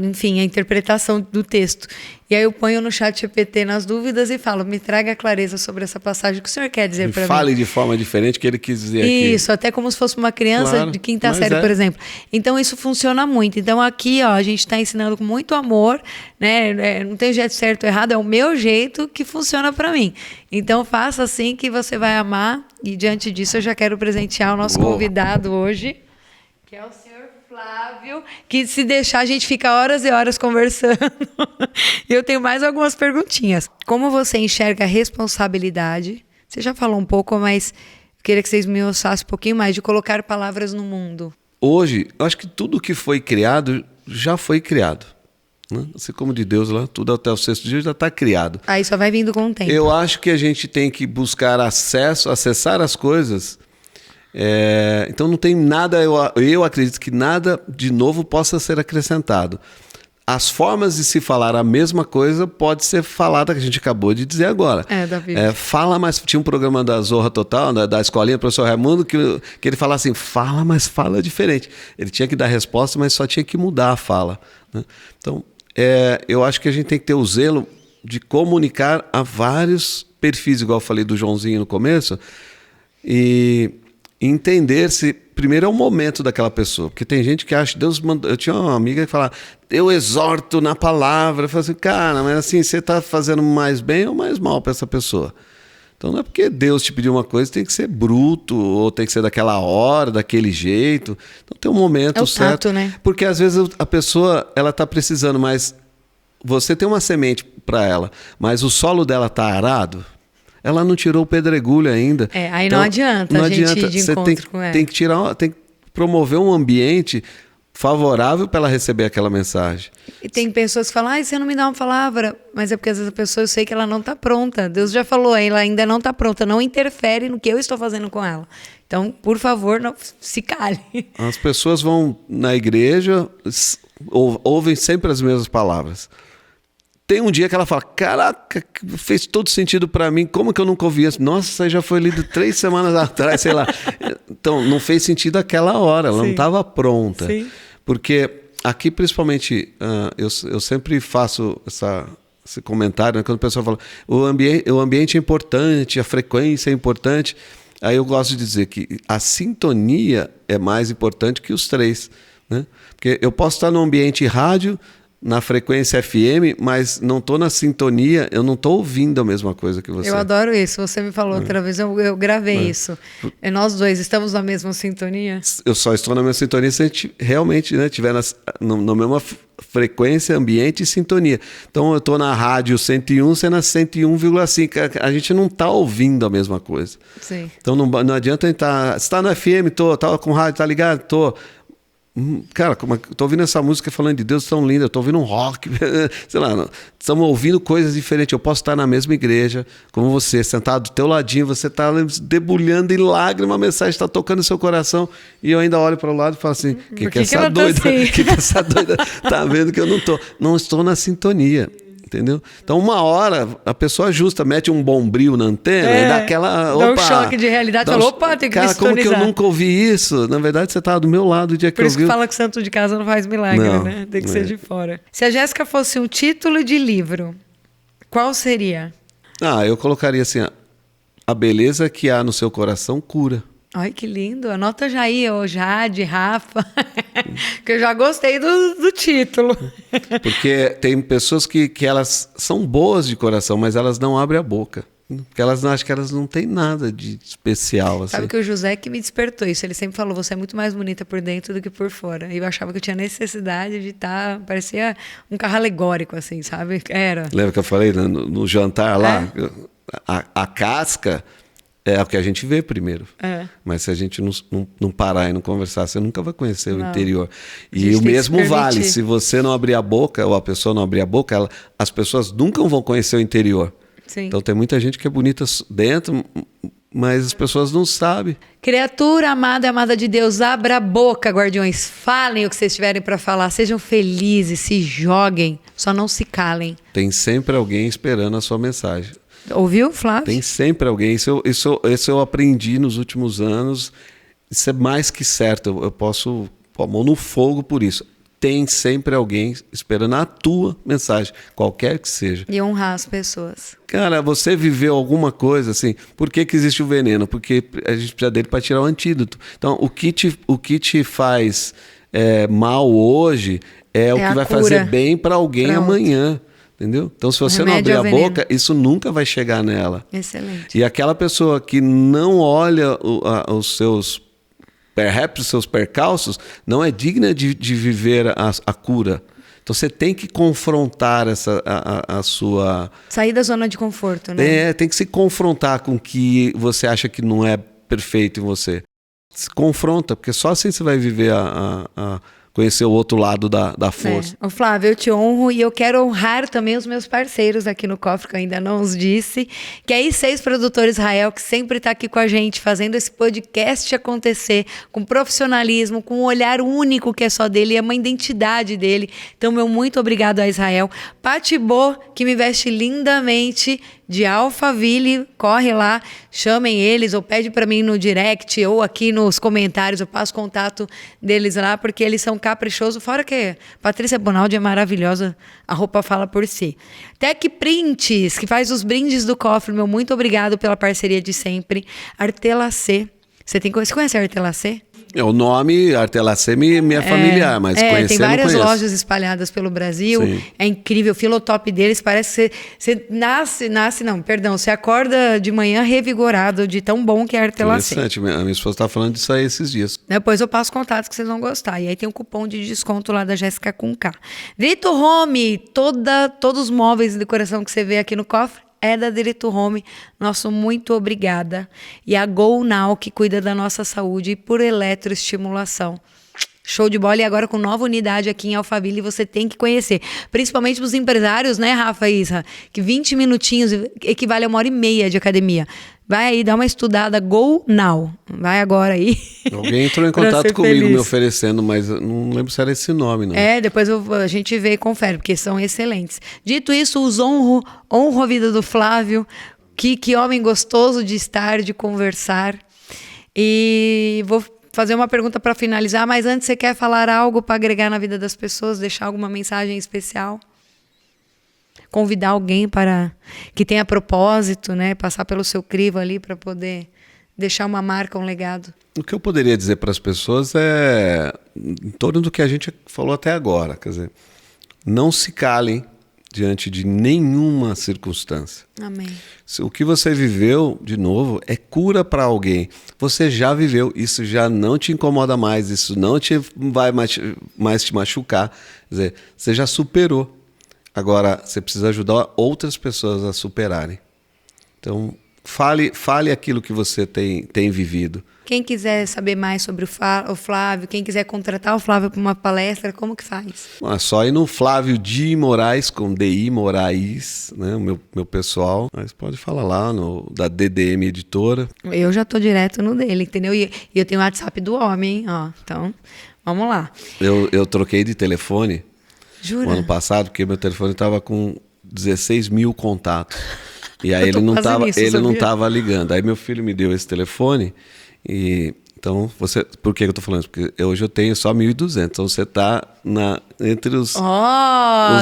Enfim, a interpretação do texto. E aí eu ponho no ChatGPT nas dúvidas e falo, me traga clareza sobre essa passagem que o senhor quer dizer para mim. Fale de forma diferente que ele quis dizer aqui. Isso, até como se fosse uma criança de quinta série, por exemplo. Então isso funciona muito. Então aqui, a gente está ensinando com muito amor, né? Não tem jeito certo ou errado, é o meu jeito que funciona para mim. Então faça assim que você vai amar. E diante disso eu já quero presentear o nosso convidado hoje, que é o senhor Flávio, que se deixar a gente fica horas e horas conversando. E eu tenho mais algumas perguntinhas. Como você enxerga a responsabilidade? Você já falou um pouco, mas eu queria que vocês me ouçassem um pouquinho mais de colocar palavras no mundo. Hoje, eu acho que tudo que foi criado já foi criado. Né? Assim como de Deus lá, tudo até o 6º dia já está criado. Aí só vai vindo com o tempo. Eu acho que a gente tem que buscar acessar as coisas Então não tem nada, eu acredito que nada de novo possa ser acrescentado. As formas de se falar a mesma coisa pode ser falada, que a gente acabou de dizer agora. Davi. Fala, mas tinha um programa da Zorra Total, da escolinha do professor Raimundo, que ele falava assim, fala, mas fala diferente. Ele tinha que dar resposta, mas só tinha que mudar a fala, né? Então, eu acho que a gente tem que ter o zelo de comunicar a vários perfis, igual eu falei do Joãozinho no começo, e entender se primeiro é o momento daquela pessoa, porque tem gente que acha, Deus mandou, eu tinha uma amiga que falava, eu exorto na palavra, eu falei assim, cara, mas assim, você está fazendo mais bem ou mais mal para essa pessoa? Então não é porque Deus te pediu uma coisa, tem que ser bruto, ou tem que ser daquela hora, daquele jeito. Então tem um momento certo. Tato, né? Porque às vezes a pessoa, ela está precisando, mas você tem uma semente para ela, mas o solo dela está arado, ela não tirou o pedregulho ainda. Aí então, não adianta a gente ir de encontro com ela. Tem que promover um ambiente favorável para ela receber aquela mensagem. E tem pessoas que falam, você não me dá uma palavra. Mas é porque às vezes a pessoa, eu sei que ela não está pronta. Deus já falou, ela ainda não está pronta. Não interfere no que eu estou fazendo com ela. Então, por favor, não se cale. As pessoas vão na igreja, ouvem sempre as mesmas palavras. Tem um dia que ela fala, caraca, fez todo sentido para mim, como que eu nunca ouvi isso? Nossa, isso aí já foi lido 3 semanas atrás, sei lá. Então, não fez sentido aquela hora, ela não estava pronta. Sim. Porque aqui, principalmente, eu sempre faço esse comentário, né, quando a pessoa fala, o ambiente é importante, a frequência é importante. Aí eu gosto de dizer que a sintonia é mais importante que os 3. Né? Porque eu posso estar no ambiente rádio, na frequência FM, mas não estou na sintonia, eu não estou ouvindo a mesma coisa que você. Eu adoro isso, você me falou outra vez, eu gravei isso. E nós dois estamos na mesma sintonia? Eu só estou na mesma sintonia se a gente realmente, né, estiver na mesma frequência, ambiente e sintonia. Então eu estou na rádio 101, você na 101,5. A gente não está ouvindo a mesma coisa. Sim. Então não adianta a gente estar... Você está no FM, tá com rádio, tá ligado? Tô. Cara, tô ouvindo essa música falando de Deus tão linda, eu tô ouvindo um rock, sei lá, estamos ouvindo coisas diferentes. Eu posso estar na mesma igreja, como você, sentado do teu ladinho, você tá debulhando em lágrimas, a mensagem está tocando no seu coração, e eu ainda olho para o lado e falo assim, que essa doida, que essa doida tá vendo que eu não estou na sintonia. Entendeu? Então, uma hora, a pessoa ajusta, mete um bombril na antena e dá aquela... Dá um choque de realidade. Fala, opa, tem que me sintonizar. Como que eu nunca ouvi isso? Na verdade, você estava do meu lado o dia que eu ouvi. Por isso que fala que santo de casa não faz milagre, né? Tem que ser de fora. Se a Jéssica fosse um título de livro, qual seria? Eu colocaria assim, a beleza que há no seu coração cura. Ai, que lindo. Anota já aí, Jade, Rafa, que eu já gostei do título. Porque tem pessoas que elas são boas de coração, mas elas não abrem a boca. Porque elas acham que elas não têm nada de especial. Assim. Sabe que o José que me despertou isso. Ele sempre falou, você é muito mais bonita por dentro do que por fora. E eu achava que eu tinha necessidade de estar... Parecia um carro alegórico, assim, sabe? Era. Lembra que eu falei no jantar lá? A casca... É o que a gente vê primeiro. Mas se a gente não parar e não conversar, você nunca vai conhecer o interior. E o mesmo vale. Se você não abrir a boca, ou a pessoa não abrir a boca, as pessoas nunca vão conhecer o interior. Sim. Então tem muita gente que é bonita dentro, mas as pessoas não sabem. Criatura amada e amada de Deus, abra a boca, guardiões. Falem o que vocês tiverem para falar. Sejam felizes, se joguem. Só não se calem. Tem sempre alguém esperando a sua mensagem. Ouviu, Flávio? Tem sempre alguém. Isso eu aprendi nos últimos anos. Isso é mais que certo. Eu posso pôr a mão no fogo por isso. Tem sempre alguém esperando a tua mensagem, qualquer que seja. E honrar as pessoas. Cara, você viveu alguma coisa assim. Por que existe o veneno? Porque a gente precisa dele para tirar o antídoto. Então, o que te faz mal hoje é o que vai fazer bem para alguém amanhã. Entendeu? Então, se você não abrir a boca, isso nunca vai chegar nela. Excelente. E aquela pessoa que não olha os seus percalços, não é digna de viver a cura. Então, você tem que confrontar a sua... Sair da zona de conforto, né? Tem que se confrontar com o que você acha que não é perfeito em você. Se confronta, porque só assim você vai viver conhecer o outro lado da força. Ô Flávio, eu te honro e eu quero honrar também os meus parceiros aqui no Cofre, que eu ainda não os disse, que é I6 Produtor Israel, que sempre está aqui com a gente, fazendo esse podcast acontecer, com profissionalismo, com um olhar único que é só dele, é uma identidade dele. Então, meu muito obrigado a Israel. Patibô, que me veste lindamente, de Alphaville, corre lá, chamem eles ou pede para mim no direct ou aqui nos comentários, eu passo contato deles lá, porque eles são caprichosos, fora que Patrícia Bonaldi é maravilhosa, a roupa fala por si. Tech Prints, que faz os brindes do Cofre, meu muito obrigado pela parceria de sempre. Artelacê, você conhece a Artelacê? O nome Artelacê me é familiar, mas conhecer tem várias não conheço. lojas espalhadas pelo Brasil. Sim. É incrível. O filotop deles parece que você acorda de manhã revigorado de tão bom que é a Artelacê. Interessante. A minha esposa está falando disso aí esses dias. Depois eu passo contatos que vocês vão gostar. E aí tem um cupom de desconto lá da Jéssica com K. Direito Home, todos os móveis de decoração que você vê aqui no Cofre é da Direito Home. Nosso muito obrigada. E a Go Now, que cuida da nossa saúde por eletroestimulação. Show de bola. E agora com nova unidade aqui em Alphaville, você tem que conhecer. Principalmente os empresários, né, Rafa e Isra? Que 20 minutinhos equivale a 1h30 de academia. Vai aí, dá uma estudada. Go Now. Vai agora aí. Alguém entrou em contato comigo me oferecendo, mas eu não lembro se era esse nome, não. Depois a gente vê e confere, porque são excelentes. Dito isso, os honro a vida do Flávio. Que homem gostoso de estar, de conversar. E vou fazer uma pergunta para finalizar, mas antes você quer falar algo para agregar na vida das pessoas, deixar alguma mensagem especial? Convidar alguém para que tenha propósito, né? Passar pelo seu crivo ali para poder deixar uma marca, um legado. O que eu poderia dizer para as pessoas é em torno do que a gente falou até agora. Quer dizer, não se calem diante de nenhuma circunstância. Amém. O que você viveu, de novo, é cura para alguém. Você já viveu, isso já não te incomoda mais, isso não vai mais te machucar. Quer dizer, você já superou. Agora, você precisa ajudar outras pessoas a superarem. Então, fale aquilo que você tem vivido. Quem quiser saber mais sobre o Flávio, quem quiser contratar o Flávio para uma palestra, como que faz? É só ir no Flávio de Moraes, com DI Moraes, né, o meu pessoal. Mas pode falar lá da DDM Editora. Eu já tô direto no dele, entendeu? E eu tenho o WhatsApp do homem, hein? Ó, então, vamos lá. Eu troquei de telefone. Jura? No ano passado, porque meu telefone estava com 16 mil contatos. E aí ele não estava ligando. Aí meu filho me deu esse telefone. E então, por que eu estou falando isso? Porque hoje eu tenho só 1.200. Então você está entre os...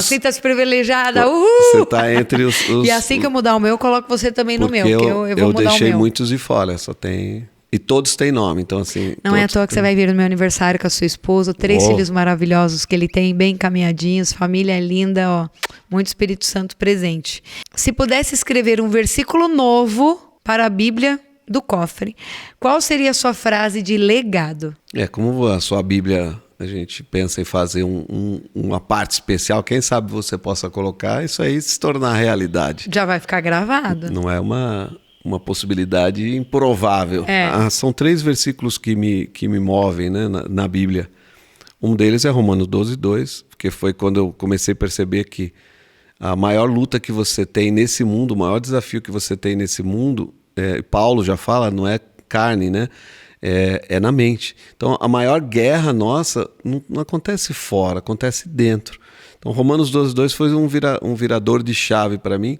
Sinta-se privilegiada. Você está entre os... E assim que eu mudar o meu, eu coloco você também no meu. Porque eu vou mudar o meu. Eu deixei muitos de fora, só tem... E todos têm nome, então assim... Não é à toa que você vai vir no meu aniversário com a sua esposa, 3 filhos maravilhosos que ele tem, bem encaminhadinhos, família linda, ó, muito Espírito Santo presente. Se pudesse escrever um versículo novo para a Bíblia do Cofre, qual seria a sua frase de legado? Como a sua Bíblia, a gente pensa em fazer uma parte especial, quem sabe você possa colocar isso aí se tornar realidade. Já vai ficar gravado. Não é uma possibilidade improvável. São 3 versículos que me movem, né, na Bíblia. Um deles é Romanos 12:2, porque foi quando eu comecei a perceber que a maior luta que você tem nesse mundo, o maior desafio que você tem nesse mundo, Paulo já fala, não é carne, né? É na mente. Então, a maior guerra nossa não acontece fora, acontece dentro. Então, Romanos 12:2 foi um virador de chave para mim.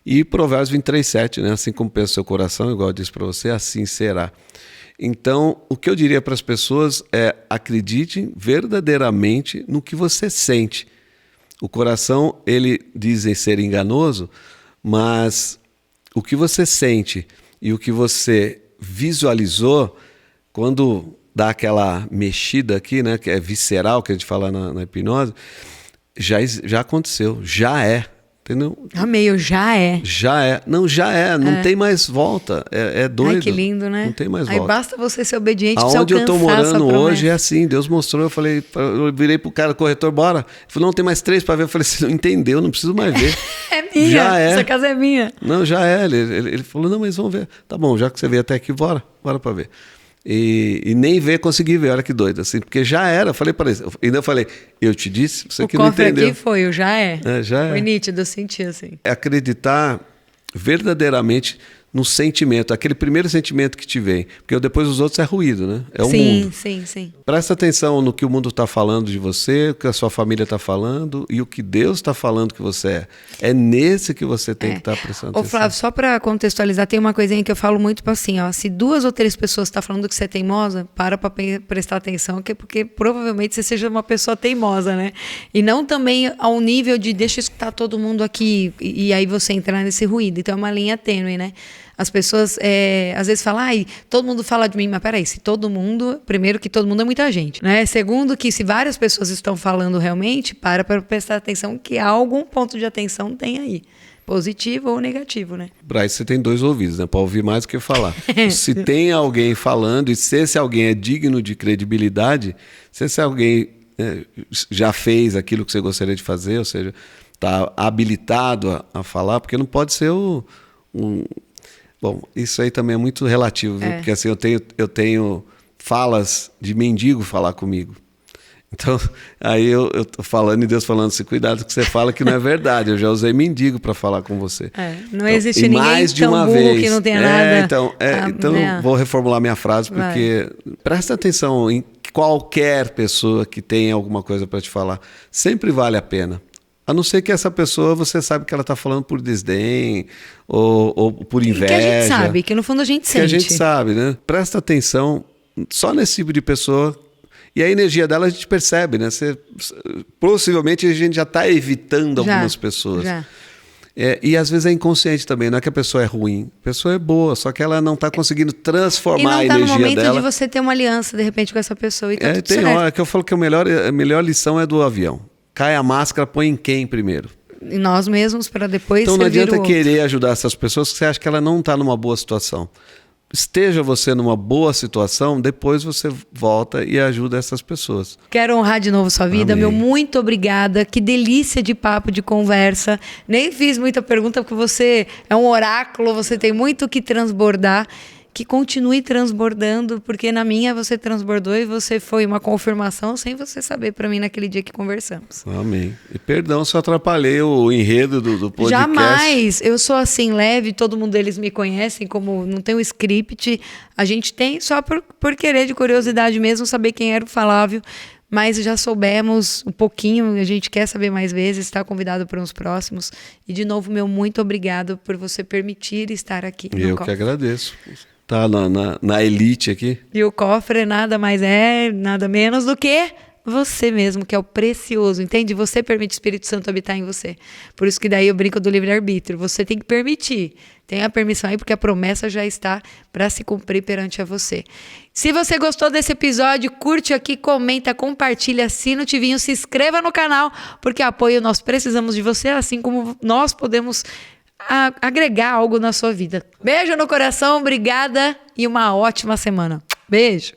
E Provérbios 23:7, né? Assim como pensa o seu coração, igual eu disse para você, assim será. Então, o que eu diria para as pessoas é: acreditem verdadeiramente no que você sente. O coração, ele dizem ser enganoso, mas o que você sente e o que você visualizou, quando dá aquela mexida aqui, né? Que é visceral, que a gente fala na hipnose, já aconteceu, já é. Entendeu? Amei, já é. Já é. Não, já é. Não tem mais volta. É doido. Ai, que lindo, né? Não tem mais volta. Aí basta você ser obediente para você alcançar. Aonde eu tô morando hoje é assim. Deus mostrou. Eu virei pro cara, corretor, bora. Ele falou, não, tem mais 3 para ver. Eu falei, você não entendeu, não preciso mais ver. É minha. Já é. Essa casa é minha. Não, já é. Ele falou, não, mas vamos ver. Tá bom, já que você veio até aqui, bora para ver. E nem consegui ver, olha que doido, assim, porque já era, falei para ele, ainda falei, eu te disse, você que não entendeu. O cofre aqui foi, o já é. Já foi é. nítido, eu senti assim. É acreditar verdadeiramente no sentimento, aquele primeiro sentimento que te vem, porque depois os outros é ruído, né? É o mundo. Sim. Presta atenção no que o mundo está falando de você, o que a sua família está falando e o que Deus está falando que você é. É nesse que você tem que estar prestando atenção. Ô Flávio, só para contextualizar, tem uma coisinha que eu falo muito assim, ó, se 2 ou 3 pessoas estão falando que você é teimosa, para prestar atenção, que é porque provavelmente você seja uma pessoa teimosa, né? E não também ao nível de deixa eu escutar todo mundo aqui e aí você entrar nesse ruído. Então é uma linha tênue, né? As pessoas às vezes falam, todo mundo fala de mim, mas peraí, se todo mundo, primeiro que todo mundo é muita gente, né? Segundo que se várias pessoas estão falando realmente, para prestar atenção que algum ponto de atenção tem aí, positivo ou negativo, né? Braz, você tem 2 ouvidos, né? Para ouvir mais do que falar. Se tem alguém falando e se esse alguém é digno de credibilidade, se esse alguém já fez aquilo que você gostaria de fazer, ou seja, está habilitado a falar, porque não pode ser Bom, isso aí também é muito relativo, viu? Porque assim, eu tenho falas de mendigo falar comigo. Então, aí eu tô falando e Deus falando assim, cuidado que você fala que não é verdade. Eu já usei mendigo para falar com você. Não existe ninguém mais de uma vez que não tenha nada. Então vou reformular minha frase, porque presta atenção em qualquer pessoa que tenha alguma coisa para te falar. Sempre vale a pena. A não ser que essa pessoa, você sabe que ela está falando por desdém ou por inveja. Que a gente sabe, que no fundo a gente sente. Que a gente sabe, né? Presta atenção só nesse tipo de pessoa. E a energia dela a gente percebe, né? Possivelmente a gente já está evitando algumas pessoas. Já. E às vezes é inconsciente também, não é que a pessoa é ruim. A pessoa é boa, só que ela não está conseguindo transformar a energia dela. E não está no momento de você ter uma aliança, de repente, com essa pessoa. E tá tudo tem certo. hora que eu falo que a melhor lição é do avião. Cai a máscara, põe em quem primeiro? Em nós mesmos, para depois Então não servir adianta o outro. querer ajudar essas pessoas que você acha que ela não está numa boa situação. Esteja você numa boa situação, depois você volta e ajuda essas pessoas. Quero honrar de novo sua vida, Amém. meu muito obrigada, que delícia de papo, de conversa. Nem fiz muita pergunta porque você é um oráculo, você tem muito o que transbordar. Que continue transbordando, porque na minha você transbordou e você foi uma confirmação sem você saber para mim naquele dia que conversamos. Amém. E perdão se eu atrapalhei o enredo do podcast. Jamais! Eu sou assim leve, todo mundo deles me conhecem, como não tem um script. A gente tem só por querer, de curiosidade mesmo, saber quem era o Flávio. Mas já soubemos um pouquinho, a gente quer saber mais vezes, está convidado para uns próximos. E de novo, meu muito obrigado por você permitir estar aqui. Eu que agradeço. Tá na elite aqui. E o cofre nada mais nada menos do que você mesmo, que é o precioso, entende? Você permite o Espírito Santo habitar em você. Por isso que daí eu brinco do livre-arbítrio. Você tem que permitir. Tem a permissão aí, porque a promessa já está para se cumprir perante a você. Se você gostou desse episódio, curte aqui, comenta, compartilha, assina o tivinho, se inscreva no canal, porque apoio nós precisamos de você, assim como nós podemos agregar algo na sua vida. Beijo no coração, obrigada e uma ótima semana. Beijo!